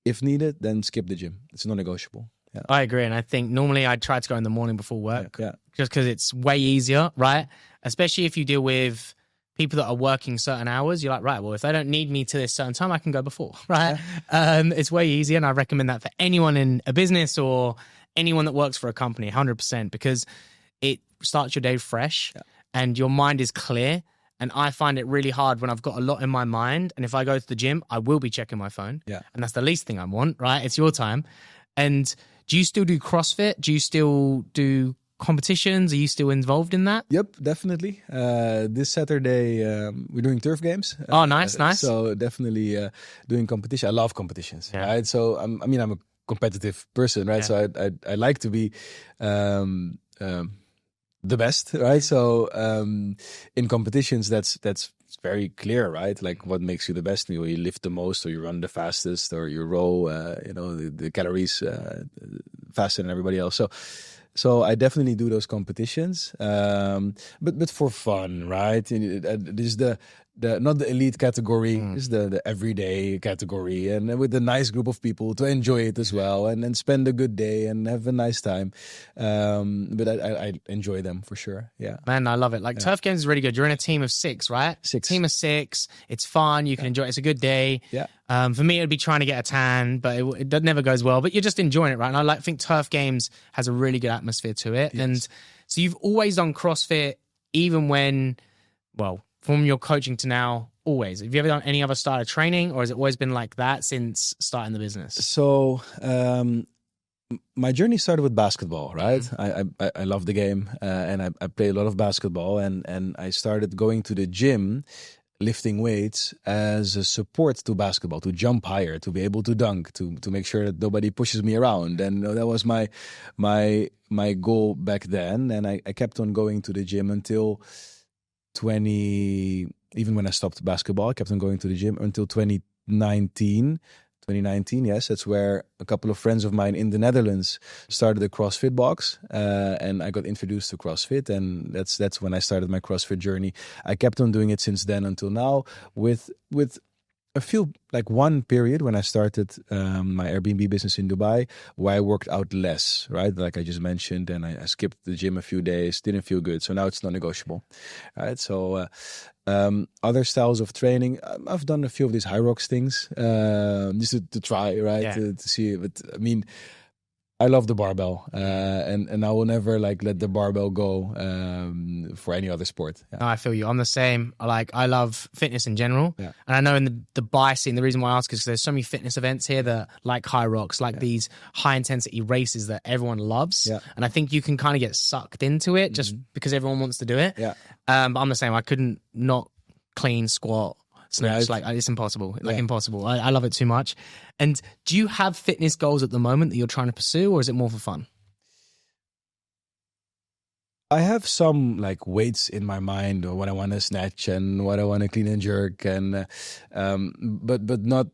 if needed than skip the gym. It's non-negotiable. Yeah. I agree. And I think normally I try to go in the morning before work just because it's way easier, right? Especially if you deal with people that are working certain hours. You're like, right, well, if they don't need me to this certain time, I can go before, right? Yeah. It's way easier. And I recommend that for anyone in a business or anyone that works for a company, 100%, because it starts your day fresh. Yeah. And your mind is clear. And I find it really hard when I've got a lot in my mind. And if I go to the gym, I will be checking my phone. Yeah. And that's the least thing I want, right? It's your time. And do you still do CrossFit? Do you still do competitions? Are you still involved in that? Yep, definitely. This Saturday, we're doing turf games. Oh, nice. So definitely doing competition. I love competitions, right? So I'm a competitive person, right? Yeah. So I like to be... the best, right? So in competitions, that's very clear, right? Like what makes you the best? You lift the most, or you run the fastest, or you row, the calories faster than everybody else. So I definitely do those competitions, but for fun, right? This is the not the elite category, is the everyday category, and with a nice group of people to enjoy it as well, and spend a good day and have a nice time. But I enjoy them for sure. Yeah, man, I love it. Like turf games is really good. You're in a team of 6, right? 6. Team of 6. It's fun. You can enjoy it. It's a good day. Yeah. For me, it'd be trying to get a tan, but it never goes well. But you're just enjoying it, right? And I think turf games has a really good atmosphere to it. Yes. And so you've always done CrossFit, even when, from your coaching to now, always. Have you ever done any other style of training, or has it always been like that since starting the business? So my journey started with basketball, right? Mm-hmm. I love the game, and I play a lot of basketball, and I started going to the gym, lifting weights as a support to basketball, to jump higher, to be able to dunk, to make sure that nobody pushes me around. And that was my goal back then. And I kept on going to the gym until even when I stopped basketball, I kept on going to the gym until 2019, 2019, yes. That's where a couple of friends of mine in the Netherlands started a CrossFit box, and I got introduced to CrossFit, and that's when I started my CrossFit journey. I kept on doing it since then until now, with I feel like one period when I started my Airbnb business in Dubai where I worked out less, right? Like I just mentioned, and I skipped the gym a few days, didn't feel good. So now it's non-negotiable, right? So other styles of training, I've done a few of these high rocks things just to try, right? Yeah. To see. But I mean, I love the barbell, and I will never like let the barbell go for any other sport. Yeah. No, I feel you. I'm the same. I love fitness in general. Yeah. And I know in the Dubai scene, the reason why I ask is because there's so many fitness events here that like high rocks, like these high intensity races that everyone loves. Yeah. And I think you can kind of get sucked into it just because everyone wants to do it. Yeah. But I'm the same. I couldn't not clean squat. Snatch, Right. it's impossible. Impossible. I love it too much. And do you have fitness goals at the moment that you're trying to pursue, or is it more for fun? I have some like weights in my mind, or what I want to snatch and what I want to clean and jerk, and but not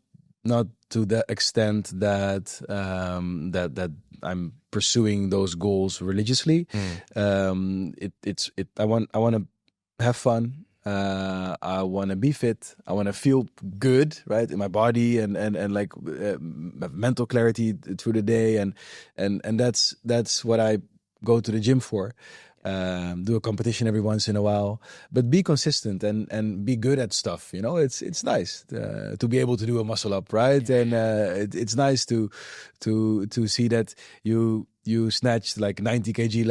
to the extent that that I'm pursuing those goals religiously. I want to have fun. I want to be fit. I want to feel good, right, in my body, and like have mental clarity through the day, and that's what I go to the gym for. Do a competition every once in a while, but be consistent and be good at stuff. You know, it's nice to be able to do a muscle up, right? And it's nice to see that you snatched like 90 kg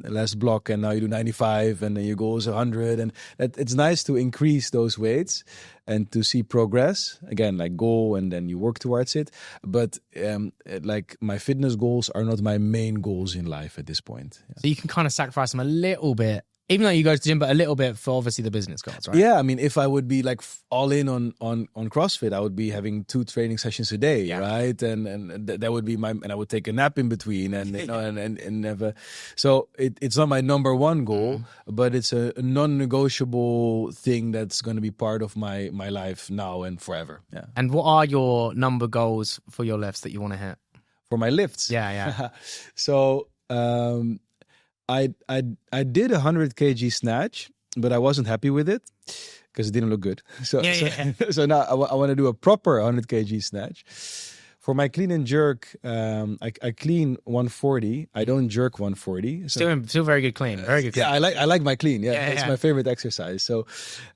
last block, and now you do 95, and then your goal is 100, and it's nice to increase those weights and to see progress again, like goal, and then you work towards it. But like my fitness goals are not my main goals in life at this point. Yeah. So you can kind of sacrifice them a little bit, even though you go to the gym, but a little bit for obviously the business goals, right? Yeah, I mean, if I would be like all in on CrossFit, I would be having 2 training sessions a day, right? And that would be and I would take a nap in between, and you know, and never. So it's not my number one goal, but it's a non-negotiable thing that's going to be part of my life now and forever. Yeah. And what are your number goals for your lifts that you want to hit? For my lifts, Yeah. So. I did 100 kg snatch, but I wasn't happy with it because it didn't look good. So now I want to do a proper 100 kg snatch. For my clean and jerk, I clean 140. I don't jerk 140. So, Still very good clean. Very good clean. yeah, I like my clean. Yeah, it's my favorite exercise. So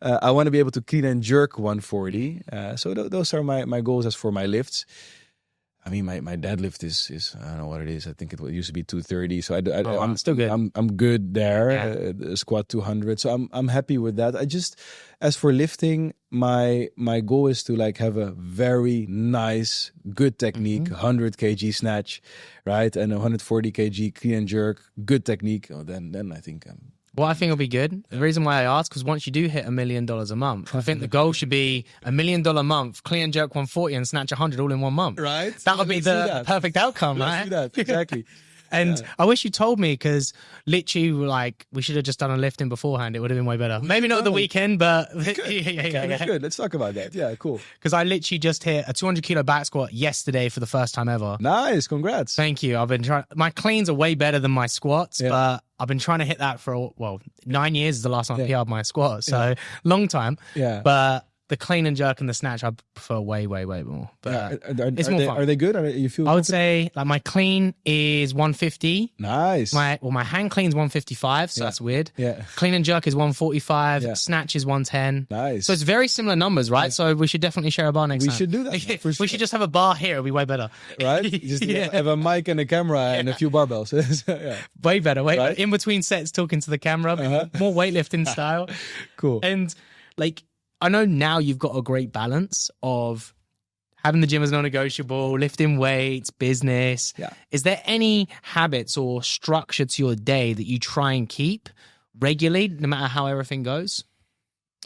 I want to be able to clean and jerk 140. So those are my goals as for my lifts. I mean, my deadlift is I don't know what it is. I think it used to be 230. So I'm still good. I'm good there. Squat 200. So I'm happy with that. I just, as for lifting, my goal is to like have a very nice, good technique, 100 kg snatch, right, and 140 kg clean and jerk, good technique. Oh, then I think I'm. What I think will be good, the reason why I ask, because once you do hit $1 million a month, I think the goal should be $1 million a month, clean and jerk 140 and snatch 100 all in 1 month. Right. That would be the perfect outcome, Let's right? do that. Exactly. And I wish you told me, because literally, like, we should have just done a lifting beforehand. It would have been way better. Maybe not the weekend, but Good. Let's talk about that. Yeah, cool. Because I literally just hit a 200 kilo back squat yesterday for the first time ever. Nice. Congrats. Thank you. I've been trying. My cleans are way better than my squats, but I've been trying to hit that for 9 years is the last time I PR'd my squat. So long time. Yeah. But the clean and jerk and the snatch, I prefer way more. But it's more fun. Are they good? You feel? I would say like my clean is 150. Nice. My hand clean is 155, so that's weird. Yeah. Clean and jerk is 145. Snatch is 110. Nice. So it's very similar numbers, right? So we should definitely share a bar next time. We should do that. For sure. We should just have a bar here. It'll be way better. Right? Just have a mic and a camera and a few barbells. Way better. Right? In between sets, talking to the camera, more weightlifting style. Cool. And like, I know now you've got a great balance of having the gym as non-negotiable, lifting weights, business. Yeah. Is there any habits or structure to your day that you try and keep regularly, no matter how everything goes?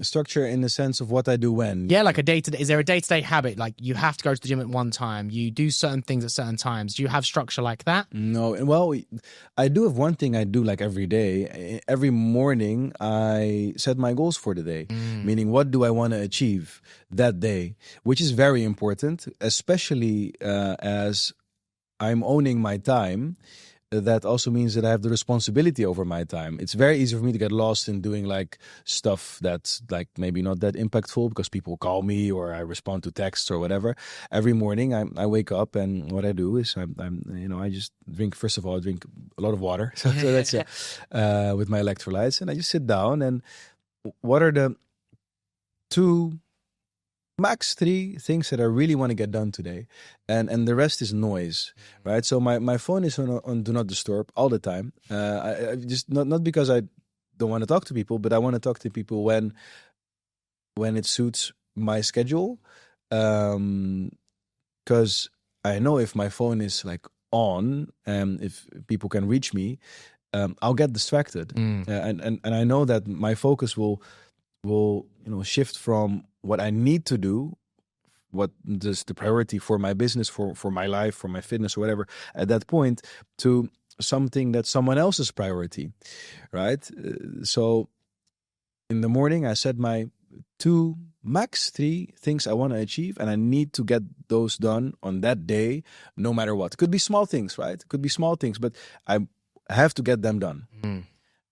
Structure in the sense of what I do when. Yeah, like a day-to-day. Is there a day-to-day habit? Like you have to go to the gym at one time. You do certain things at certain times. Do you have structure like that? No, well, I do have one thing I do like every day. Every morning, I set my goals for the day, meaning what do I want to achieve that day, which is very important, especially as I'm owning my time. That also means that I have the responsibility over my time. It's very easy for me to get lost in doing like stuff that's like maybe not that impactful because people call me or I respond to texts or whatever. Every morning I wake up and what I do is I just drink. First of all, I drink a lot of water. So that's with my electrolytes, and I just sit down and what are the 2 max 3 things that I really want to get done today, and the rest is noise, right? So my phone is on do not disturb all the time. I just not because I don't want to talk to people, but I want to talk to people when it suits my schedule, because I know if my phone is like on and if people can reach me, I'll get distracted, and I know that my focus will shift from what I need to do, what is the priority for my business, for my life, for my fitness or whatever at that point, to something that's someone else's priority, right? So in the morning, I set my 2 max 3 things I want to achieve, and I need to get those done on that day, no matter what. It could be small things, right? It could be small things, but I have to get them done.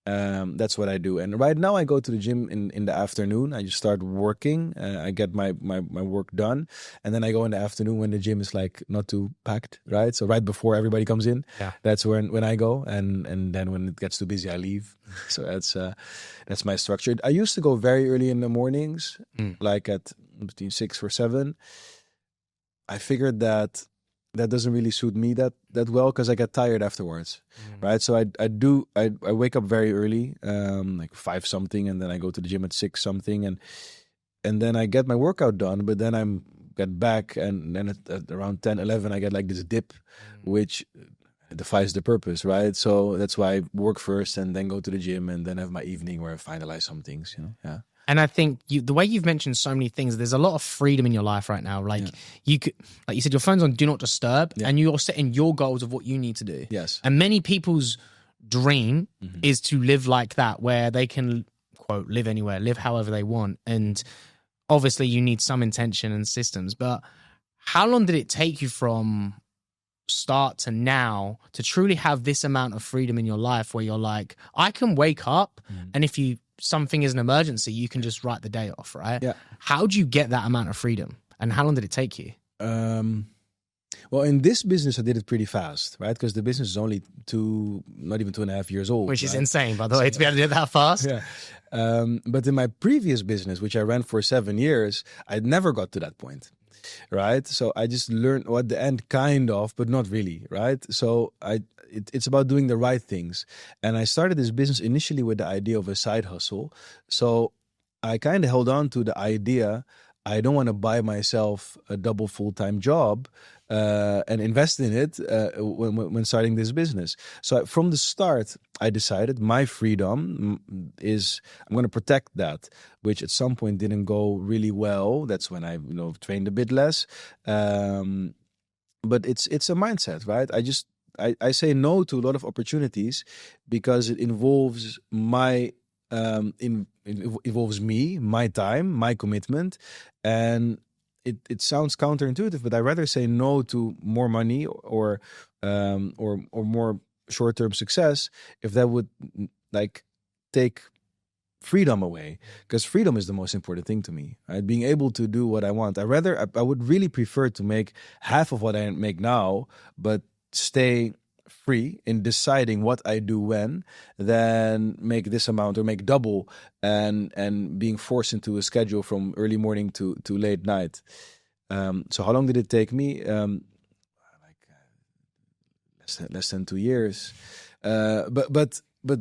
That's what I do. And right now I go to the gym in the afternoon. I just start working. I get my work done. And then I go in the afternoon when the gym is like not too packed, right? So right before everybody comes in, that's when I go. And then when it gets too busy, I leave. So that's my structure. I used to go very early in the mornings, like at between 6 or 7. I figured that doesn't really suit me that well because I get tired afterwards, right? So I wake up very early, like 5 something, and then I go to the gym at 6 something, and then I get my workout done. But then I get back, and then at around 10, 11, I get like this dip, which defies the purpose, right? So that's why I work first and then go to the gym and then have my evening where I finalize some things, Yeah. And I think the way you've mentioned so many things, there's a lot of freedom in your life right now. Like you could, like you said, your phone's on do not disturb, and you're setting your goals of what you need to do. Yes. And many people's dream is to live like that, where they can quote live anywhere, live however they want. And obviously, you need some intention and systems. But how long did it take you from start to now to truly have this amount of freedom in your life, where you're like, I can wake up, and if something is an emergency, you can just write the day off, right? Yeah. How do you get that amount of freedom, and how long did it take you? Well, in this business, I did it pretty fast, right? Because the business is only not even 2.5 years old. Which is insane, by the way, to be able to do it that fast. Yeah. But in my previous business, which I ran for 7 years, I never got to that point, right? So I just learned at the end, kind of, but not really, right? So it's about doing the right things. And I started this business initially with the idea of a side hustle. So I kind of held on to the idea, I don't want to buy myself a double full-time job and invest in it when starting this business. So from the start, I decided my freedom is I'm going to protect that, which at some point didn't go really well. That's when I trained a bit less. But it's a mindset, right? I say no to a lot of opportunities because it involves involves me, my time, my commitment, and it sounds counterintuitive, but I rather say no to more money or more short-term success if that would like take freedom away, because freedom is the most important thing to me, right? Being able to do what I want. I would really prefer to make half of what I make now, but stay free in deciding what I do when, than make this amount or make double and being forced into a schedule from early morning to late night. So how long did it take me? Less than 2 years. But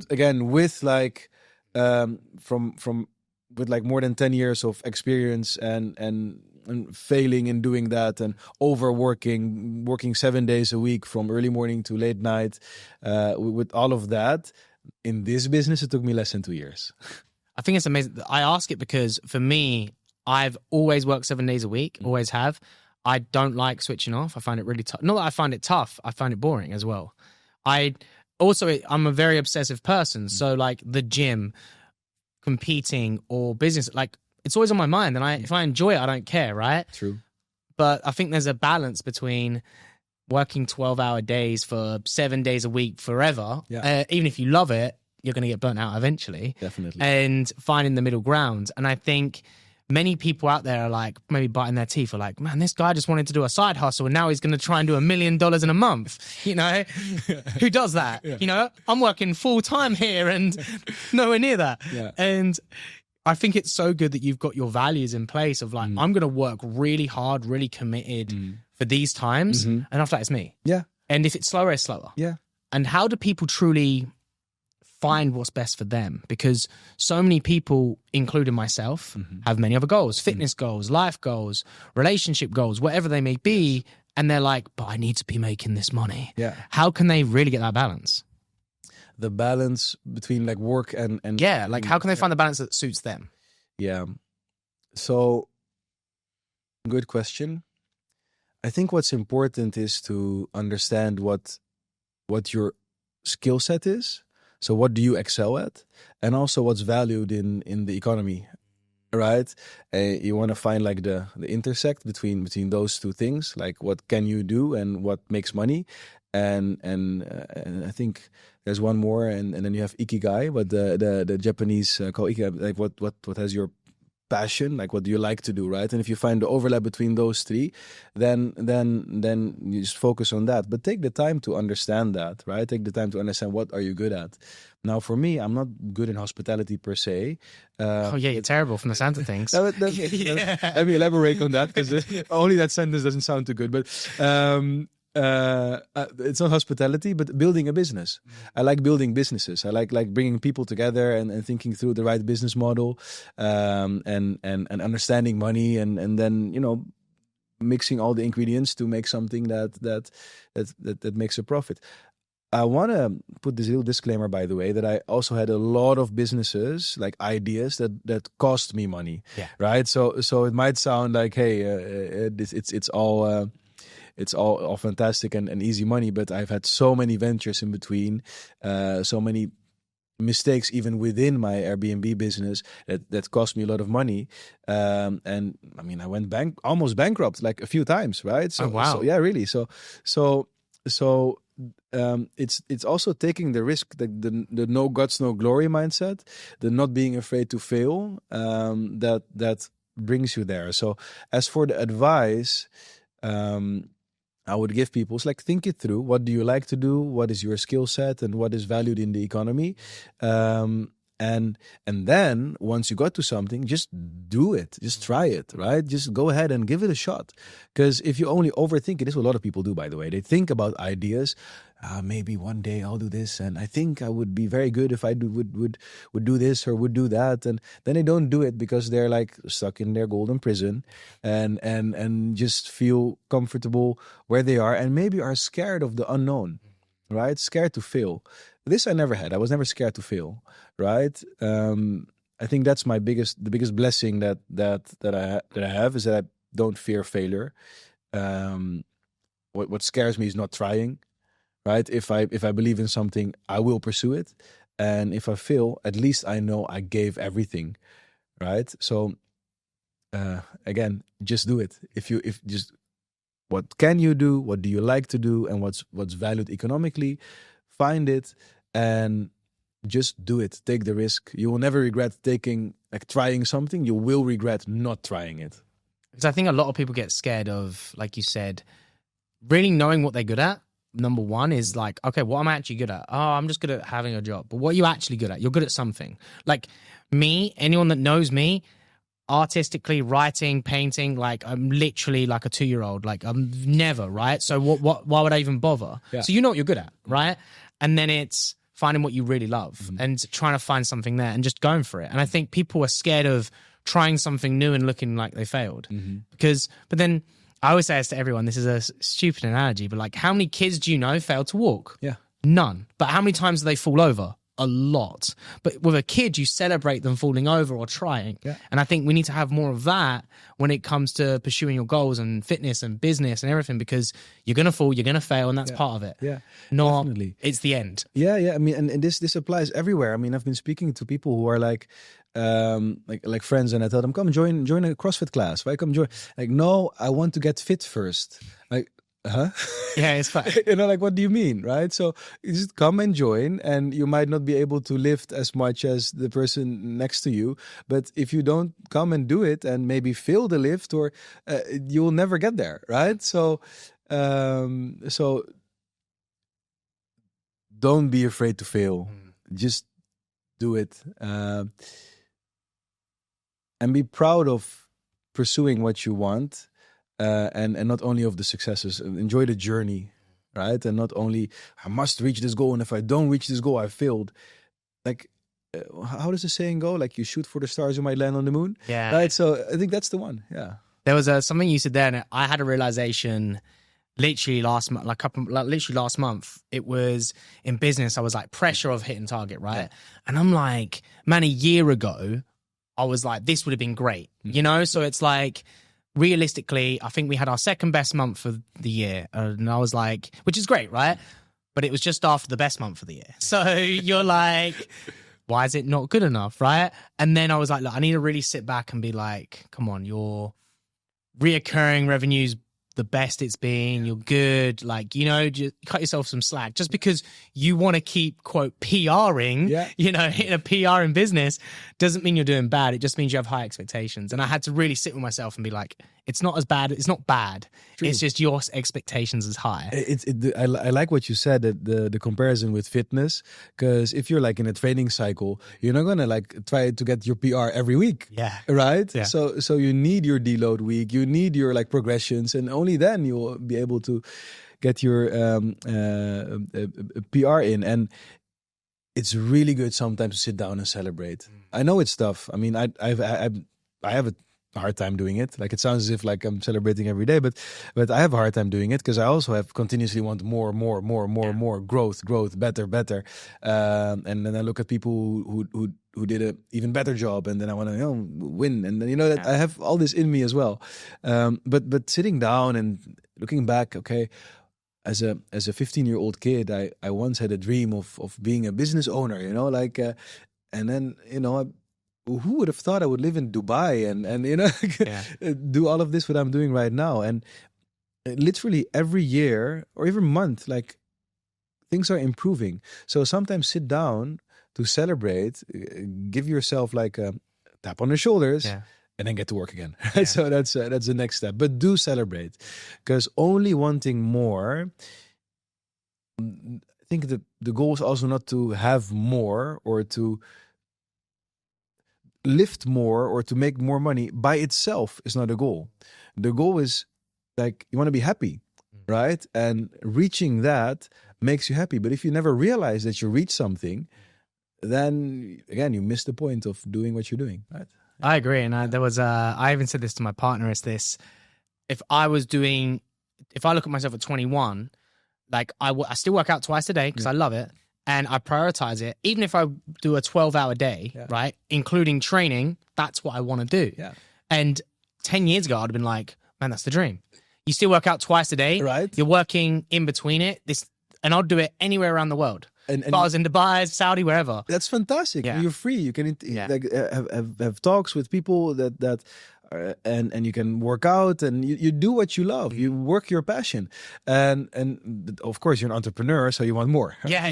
again, with like with like more than 10 years of experience and failing in doing that and working 7 days a week from early morning to late night, with all of that in this business, it took me less than 2 years. I think it's amazing. I ask it because for me, I've always worked 7 days a week, always have. I don't like switching off. I find it really tough. Not that I find it tough, I find it boring as well. I'm a very obsessive person. So like the gym, competing or business, like it's always on my mind. And if I enjoy it, I don't care, right? True. But I think there's a balance between working 12-hour days for 7 days a week forever. Yeah. Even if you love it, you're going to get burnt out eventually. Definitely. And finding the middle ground. And I think many people out there are like maybe biting their teeth, are like, man, this guy just wanted to do a side hustle and now he's going to try and do $1 million in a month. You know, who does that? Yeah. You know, I'm working full time here and nowhere near that. Yeah. And I think it's so good that you've got your values in place of like, I'm going to work really hard, really committed for these times. And after that, it's me. Yeah. And if it's slower, it's slower. Yeah. And how do people truly find what's best for them? Because so many people, including myself, have many other goals, fitness goals, life goals, relationship goals, whatever they may be. And they're like, but I need to be making this money. Yeah. How can they really get that balance? The balance between like work and yeah, like how can they find the balance that suits them? Yeah. So good question. I think what's important is to understand what your skill set is. So what do you excel at? And also what's valued in the economy, right? You want to find like the intersect between those two things, like what can you do and what makes money. And I think there's one more, and then you have ikigai, but the Japanese call ikigai, like what has your passion, like what do you like to do, right? And if you find the overlap between those three, then you just focus on that. But take the time to understand that, right? Take the time to understand what are you good at. Now, for me, I'm not good in hospitality per se. You're terrible from the sound of things. Let me elaborate on that, because only that sentence doesn't sound too good. But it's not hospitality, but building a business. I like building businesses. I like bringing people together and thinking through the right business model, and understanding money, and then, you know, mixing all the ingredients to make something that makes a profit. I want to put this little disclaimer, by the way, that I also had a lot of businesses, like ideas that cost me money. Yeah. Right. So it might sound like, hey, it's all fantastic and easy money, but I've had so many ventures in between, so many mistakes even within my Airbnb business that cost me a lot of money. And I mean, I went almost bankrupt like a few times, right? So, wow. So, yeah, really. So it's also taking the risk, the no guts, no glory mindset, the not being afraid to fail, that brings you there. So as for the advice, I would give people, it's like, think it through. What do you like to do? What is your skill set and what is valued in the economy? And then once you got to something, just do it. Just try it, right? Just go ahead and give it a shot. Because if you only overthink it, this is what a lot of people do, by the way. They think about ideas. Maybe one day I'll do this, and I think I would be very good if I would do this or would do that, and then they don't do it because they're like stuck in their golden prison, and just feel comfortable where they are, and maybe are scared of the unknown, right? Scared to fail. This I never had. I was never scared to fail, right? I think that's the biggest blessing that I have, is that I don't fear failure. What scares me is not trying. Right? If I believe in something, I will pursue it. And if I fail, at least I know I gave everything. Right? So again, just do it. What can you do? What do you like to do? And what's valued economically? Find it and just do it. Take the risk. You will never regret trying something. You will regret not trying it. Because I think a lot of people get scared of, like you said, really knowing what they're good at. Number one is like, okay, what am I actually good at? Oh, I'm just good at having a job. But what are you actually good at? You're good at something. Like me, anyone that knows me, artistically, writing, painting, like I'm literally like a 2-year-old. Like I'm never, right? So why would I even bother? Yeah. So you know what you're good at, right? And then it's finding what you really love and trying to find something there and just going for it. And I think people are scared of trying something new and looking like they failed. But then I always say this to everyone, this is a stupid analogy, but like how many kids do you know fail to walk? Yeah. None. But how many times do they fall over? a lot. But with a kid, you celebrate them falling over or trying. Yeah. And I think we need to have more of that when it comes to pursuing your goals and fitness and business and everything, because you're going to fall, you're going to fail, and that's part of it. Yeah, Not, definitely. it's the end. Yeah, yeah. I mean, and this applies everywhere. I mean, I've been speaking to people who are like friends, and I tell them, come join a CrossFit class. Why come join? Like, no, I want to get fit first. Like, huh? Yeah, it's fine. Like, what do you mean, right? So you just come and join, and you might not be able to lift as much as the person next to you, but if you don't come and do it and maybe fail the lift, or you'll never get there, right? So don't be afraid to fail. Just do it, and be proud of pursuing what you want. And not only of the successes, enjoy the journey, right? And not only, I must reach this goal, and if I don't reach this goal, I failed. Like, how does the saying go? Like, you shoot for the stars, you might land on the moon. Yeah. Right. So I think that's the one. Yeah. There was something you said there, and I had a realization literally last month. Literally last month, it was in business. I was like, pressure of hitting target, right? Yeah. And I'm like, man, a year ago, I was like, this would have been great, you know? So it's like, realistically, I think we had our second best month of the year, and I was like, which is great, right? But it was just after the best month of the year. So you're like, why is it not good enough, right? And then I was like, look, I need to really sit back and be like, come on, your reoccurring revenues the best it's been, you're good, like, you know, just cut yourself some slack. Just because you want to keep, quote, PRing, you know, hitting a PR in business doesn't mean you're doing bad. It just means you have high expectations. And I had to really sit with myself and be like, it's not as bad. It's not bad. True. It's just your expectations is high. I like what you said, that the comparison with fitness, because if you're like in a training cycle, you're not gonna like try to get your PR every week. Yeah. Right. Yeah. So you need your deload week. You need your like progressions, and only then you'll be able to get your PR in. And it's really good sometimes to sit down and celebrate. I know it's tough. I mean, I have a hard time doing it. Like, it sounds as if like I'm celebrating every day, but I have a hard time doing it because I also have continuously want more, growth, better. And then I look at people who did a even better job, and then I want to win, and then that I have all this in me as well. But sitting down and looking back, okay, as a 15-year-old kid, I once had a dream of being a business owner, and then who would have thought I would live in Dubai and do all of this what I'm doing right now? And literally every year or every month, like, things are improving. So sometimes sit down to celebrate, give yourself like a tap on the shoulders, and then get to work again. Right? So that's the next step. But do celebrate, because only wanting more, I think the goal is also not to have more or to lift more or to make more money by itself is not a goal. The goal is, like, you want to be happy, right? And reaching that makes you happy. But if you never realize that you reach something, then again, you miss the point of doing what you're doing, right? I agree. And I even said this to my partner, is this: if I look at myself at 21, like I still work out twice a day because I love it. And I prioritize it. Even if I do a 12-hour day, right, including training, that's what I want to do. Yeah. And 10 years ago, I'd have been like, man, that's the dream. You still work out twice a day. Right. You're working in between it. And I'll do it anywhere around the world. And if I was in Dubai, Saudi, wherever. That's fantastic. Yeah. You're free. You can have talks with people that and you can work out, and you do what you love. You work your passion, and of course you're an entrepreneur, so you want more. Yeah.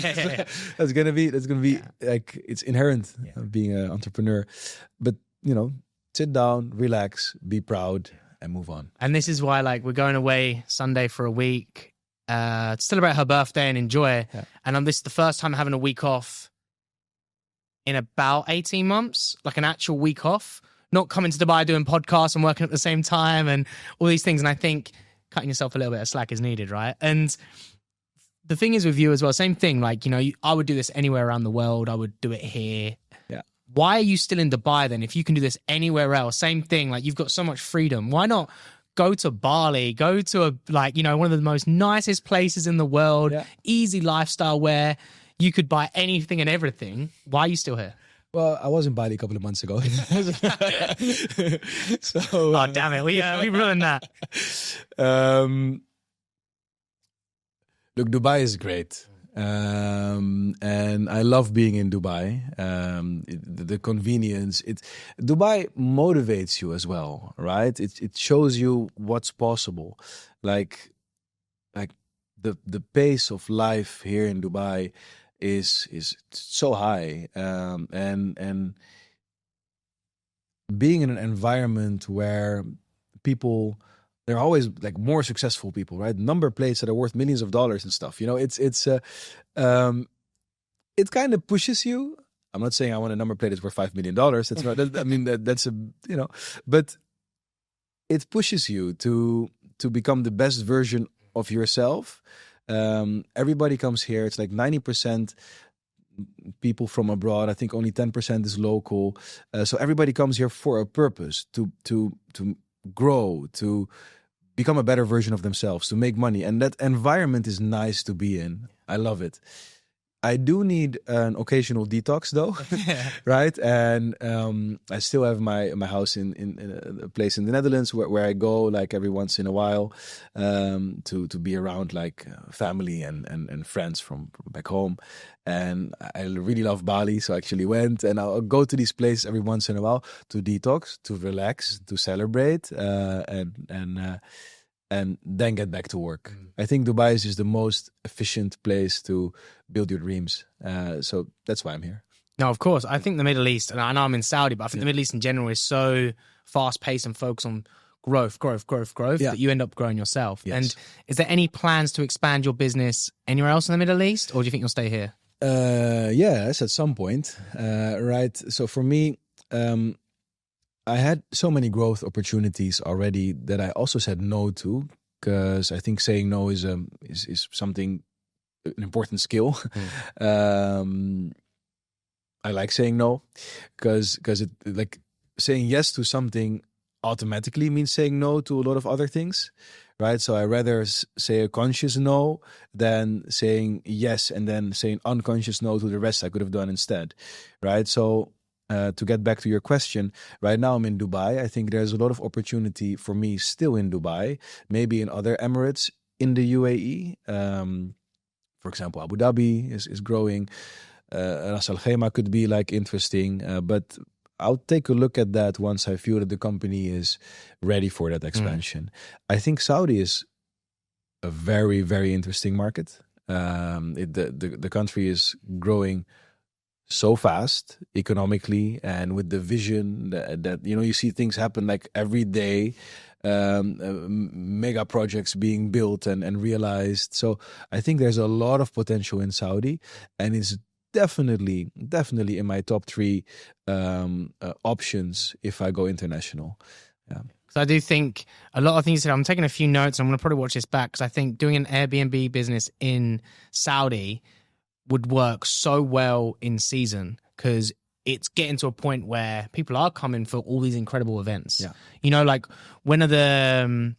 That's gonna be like, it's inherent of being an entrepreneur. But sit down, relax, be proud, and move on. And this is why, like, we're going away Sunday for a week to celebrate her birthday and enjoy. Yeah. And this is the first time having a week off in about 18 months, like an actual week off. Not coming to Dubai doing podcasts and working at the same time and all these things. And I think cutting yourself a little bit of slack is needed, right? And the thing is with you as well, same thing. Like, I would do this anywhere around the world. I would do it here. Yeah. Why are you still in Dubai then? If you can do this anywhere else, same thing. Like, you've got so much freedom. Why not go to Bali? Go to one of the most nicest places in the world. Yeah. Easy lifestyle where you could buy anything and everything. Why are you still here? Well, I was in Bali a couple of months ago. So, Oh, damn it. We ruined that. Look, Dubai is great. And I love being in Dubai. The convenience, Dubai motivates you as well, right? It shows you what's possible. Like the pace of life here in Dubai is so high, and being in an environment where people, they're always like more successful people, right? Number plates that are worth millions of dollars and stuff. You know, it kind of pushes you. I'm not saying I want a number plate that's worth $5 million. That's not. I mean, that's a, you know, but it pushes you to become the best version of yourself. Everybody comes here. It's like 90% people from abroad. I think only 10% is local. So everybody comes here for a purpose, to grow, to become a better version of themselves, to make money. And that environment is nice to be in. I love it. I do need an occasional detox though, right? And I still have my house in a place in the Netherlands where I go like every once in a while to be around like family and friends from back home. And I really love Bali, so I actually went, and I'll go to these places every once in a while to detox, to relax, to celebrate, and then get back to work. I think Dubai is just the most efficient place to build your dreams. So that's why I'm here. No, of course. I think the Middle East, and I know I'm in Saudi, but I think the Middle East in general is so fast-paced and focused on growth that you end up growing yourself. Yes. And is there any plans to expand your business anywhere else in the Middle East, or do you think you'll stay here? Yes, at some point. Right. So for me, I had so many growth opportunities already that I also said no to, because I think saying no is something, an important skill. I like saying no because it, like, saying yes to something automatically means saying no to a lot of other things, right? So I rather say a conscious no than saying yes and then saying unconscious no to the rest I could have done instead, right? So to get back to your question, right now I'm in Dubai. I think there's a lot of opportunity for me still in Dubai, maybe in other Emirates in the UAE. For example, Abu Dhabi is growing. Ras Al Khaimah could be like interesting, but I'll take a look at that once I feel that the company is ready for that expansion. I think Saudi is a very, very interesting market. The country is growing so fast economically, and with the vision that you know, you see things happen like every day, mega projects being built and realized. So I think there's a lot of potential in Saudi, and it's definitely in my top 3 options if I go international. Yeah. So I do think a lot of things. I'm taking a few notes. I'm going to probably watch this back, because I think doing an Airbnb business in Saudi would work so well in season, because it's getting to a point where people are coming for all these incredible events. Yeah. You know, like when of the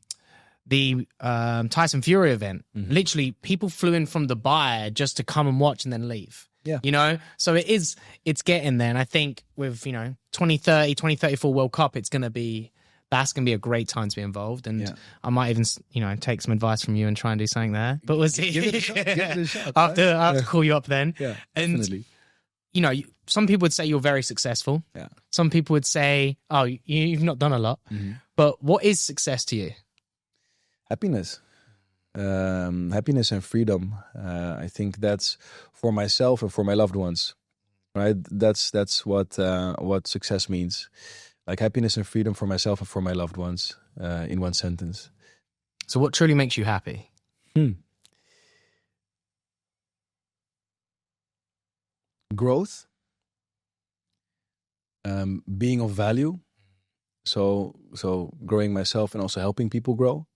Tyson Fury event, literally people flew in from Dubai just to come and watch and then leave. Yeah. You know, so it's getting there. And I think with, 2030, 2034 World Cup, that's going to be a great time to be involved. And I might even, take some advice from you and try and do something there. But we'll see. Give it a shot. Give it a shot. I'll have to call you up then. Yeah, and, definitely. Some people would say you're very successful. Yeah. Some Some people would say, oh, you've not done a lot. But what is success to you? Happiness. Happiness and freedom. I think that's for myself and for my loved ones, right? That's what success means. Like happiness and freedom for myself and for my loved ones, in one sentence. So what truly makes you happy? Growth. Being of value. So growing myself and also helping people grow.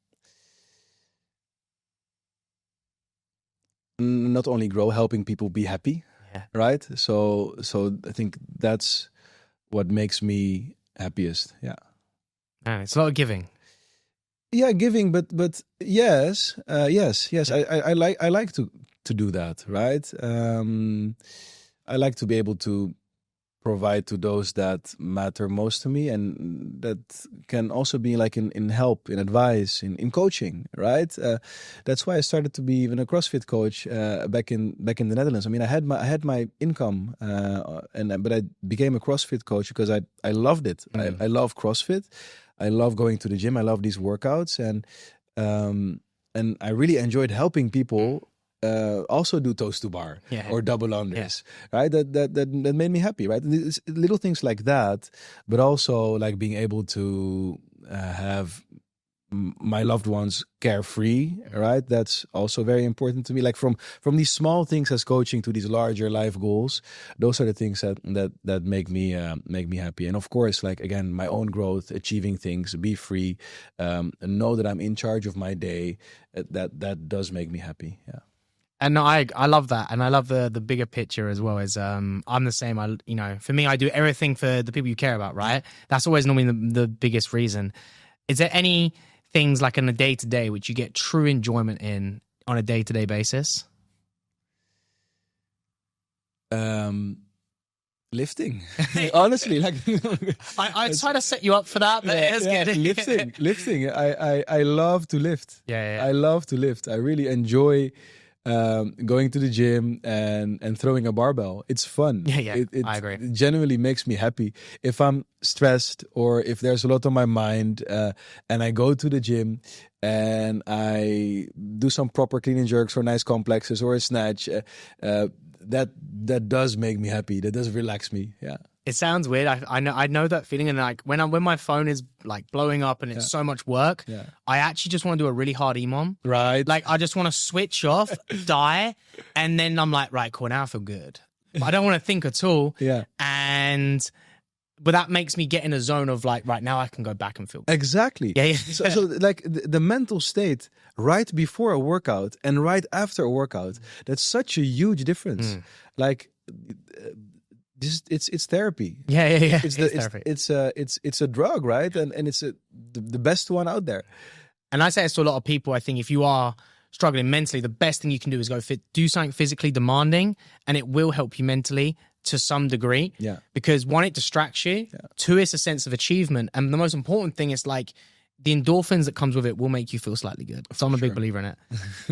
Not only grow, helping people be happy, right? So I think that's what makes me happiest. Yeah. It's a lot of giving. Yeah, giving, but yes. I like to to do that, right? I like to be able to provide to those that matter most to me, and that can also be like in help, in advice, in coaching, right? That's why I started to be even a CrossFit coach back in the Netherlands. I mean, I had my income, but I became a CrossFit coach because I loved it. I love CrossFit. I love going to the gym. I love these workouts, and I really enjoyed helping people. Also do toes to bar or double unders, right? That made me happy, right? It's little things like that, but also like being able to have my loved ones carefree, right? That's also very important to me. Like from these small things as coaching to these larger life goals, those are the things that make me happy. And of course, like again, my own growth, achieving things, be free, know that I'm in charge of my day. That does make me happy. Yeah. And I love that, and I love the bigger picture as well. As I'm the same. For me, I do everything for the people you care about, right? That's always normally the biggest reason. Is there any things like on a day to day which you get true enjoyment in on a day to day basis? Lifting, honestly, like I try to set you up for that, but it's good. Lifting. I love to lift. Yeah. I love to lift. I really enjoy going to the gym and throwing a barbell. It's fun. It I agree. It genuinely makes me happy. If I'm stressed or if there's a lot on my mind, and I go to the gym and I do some proper clean and jerks or nice complexes or a snatch, that does make me happy. That does relax me. Yeah. It sounds weird. I know that feeling, and like when my phone is like blowing up and it's so much work, I actually just want to do a really hard EMOM. Right. Like I just want to switch off, die, and then I'm like, right, cool, now I feel good. But I don't want to think at all. Yeah. But that makes me get in a zone of like, right now I can go back and feel good. Exactly. Yeah. So like the mental state right before a workout and right after a workout, that's such a huge difference. Like. It's therapy. Yeah. It's therapy. It's a drug, right? And it's the best one out there. And I say this to a lot of people. I think if you are struggling mentally, the best thing you can do is do something physically demanding, and it will help you mentally to some degree. Yeah. Because one, it distracts you. Yeah. Two, it's a sense of achievement, and the most important thing is like the endorphins that comes with it will make you feel slightly good. So I'm a big believer in it.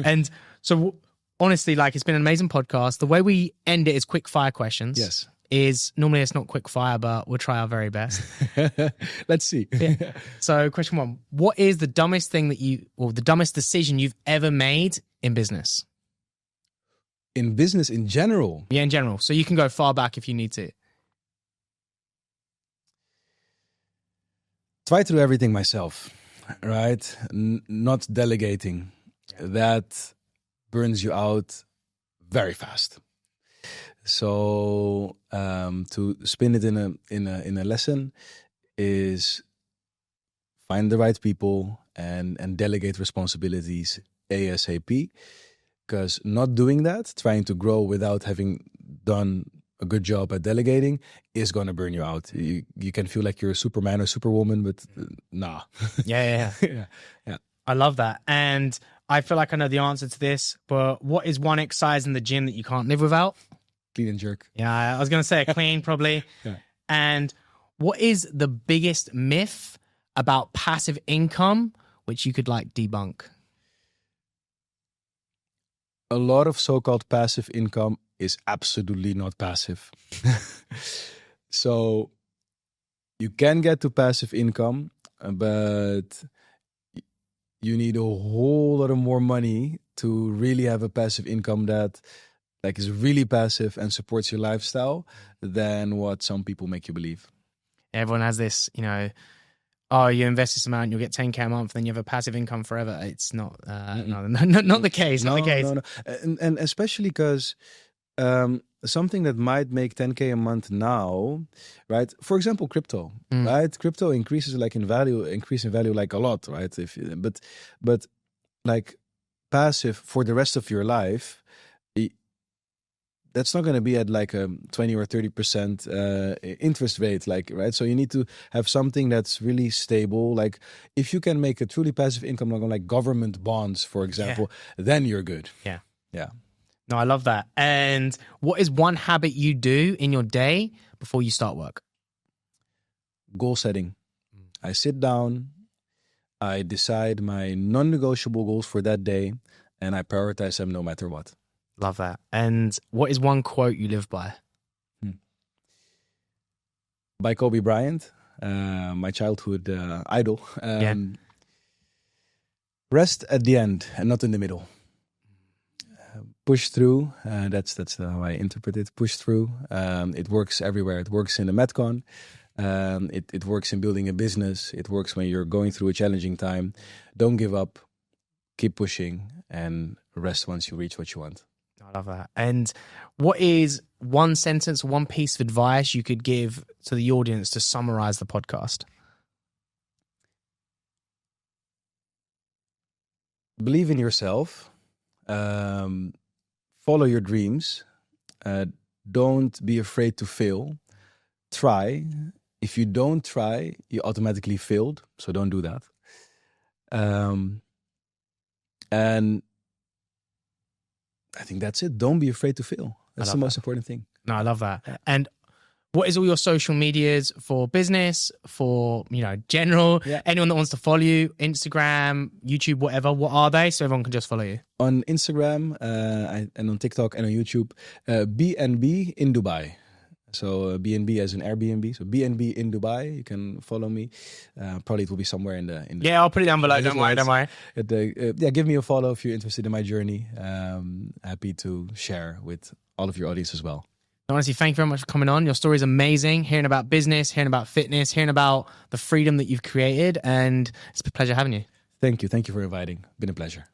And so honestly, like it's been an amazing podcast. The way we end it is quick fire questions. Yes. Is normally it's not quick fire, but we'll try our very best. Let's see. Yeah. So question one, what is the dumbest thing the dumbest decision you've ever made in business? In business in general? Yeah, in general. So you can go far back if you need to. Try to do everything myself, right? Not delegating. Yeah. That burns you out very fast. So to spin it in a lesson is find the right people and delegate responsibilities ASAP. Because not doing that, trying to grow without having done a good job at delegating, is going to burn you out. You can feel like you're a Superman or Superwoman, but nah. Yeah. I love that. And I feel like I know the answer to this, but what is one exercise in the gym that you can't live without? Clean and jerk. Yeah, I was going to say a clean probably. Yeah. And what is the biggest myth about passive income, which you could like debunk? A lot of so-called passive income is absolutely not passive. So you can get to passive income, but you need a whole lot of more money to really have a passive income that like is really passive and supports your lifestyle than what some people make you believe. Everyone has this, oh, you invest this amount, you'll get 10K a month, then you have a passive income forever. It's not, not the case. Not the case. No. And especially because something that might make 10K a month now, right? For example, crypto, right? Crypto increases like in value, like a lot, right? But like passive for the rest of your life, that's not going to be at like a 20 or 30% interest rate, like, right? So you need to have something that's really stable. Like if you can make a truly passive income, like government bonds, for example, then you're good. Yeah. No, I love that. And what is one habit you do in your day before you start work? Goal setting. I sit down, I decide my non-negotiable goals for that day, and I prioritize them no matter what. Love that. And what is one quote you live by? By Kobe Bryant, my childhood idol. Rest at the end and not in the middle. Push through. That's how I interpret it. Push through. It works everywhere. It works in the Metcon. It works in building a business. It works when you're going through a challenging time. Don't give up. Keep pushing and rest once you reach what you want. I love that. And what is one sentence, one piece of advice you could give to the audience to summarize the podcast? Believe in yourself. Follow your dreams. Don't be afraid to fail. Try. If you don't try, you automatically failed. So don't do that. And I think that's it. Don't be afraid to fail. That's the most important thing. No, I love that. Yeah. And what is all your social medias for business, for, general, anyone that wants to follow you, Instagram, YouTube, whatever, what are they? So everyone can just follow you. On Instagram and on TikTok and on YouTube, BNB in Dubai. So BNB as an Airbnb. So BNB in Dubai. You can follow me. Probably it will be somewhere in the Yeah, I'll put it down below. Don't worry. Give me a follow if you're interested in my journey. Happy to share with all of your audience as well. Honestly, thank you very much for coming on. Your story is amazing. Hearing about business, hearing about fitness, hearing about the freedom that you've created. And it's a pleasure having you. Thank you. Thank you for inviting. Been a pleasure.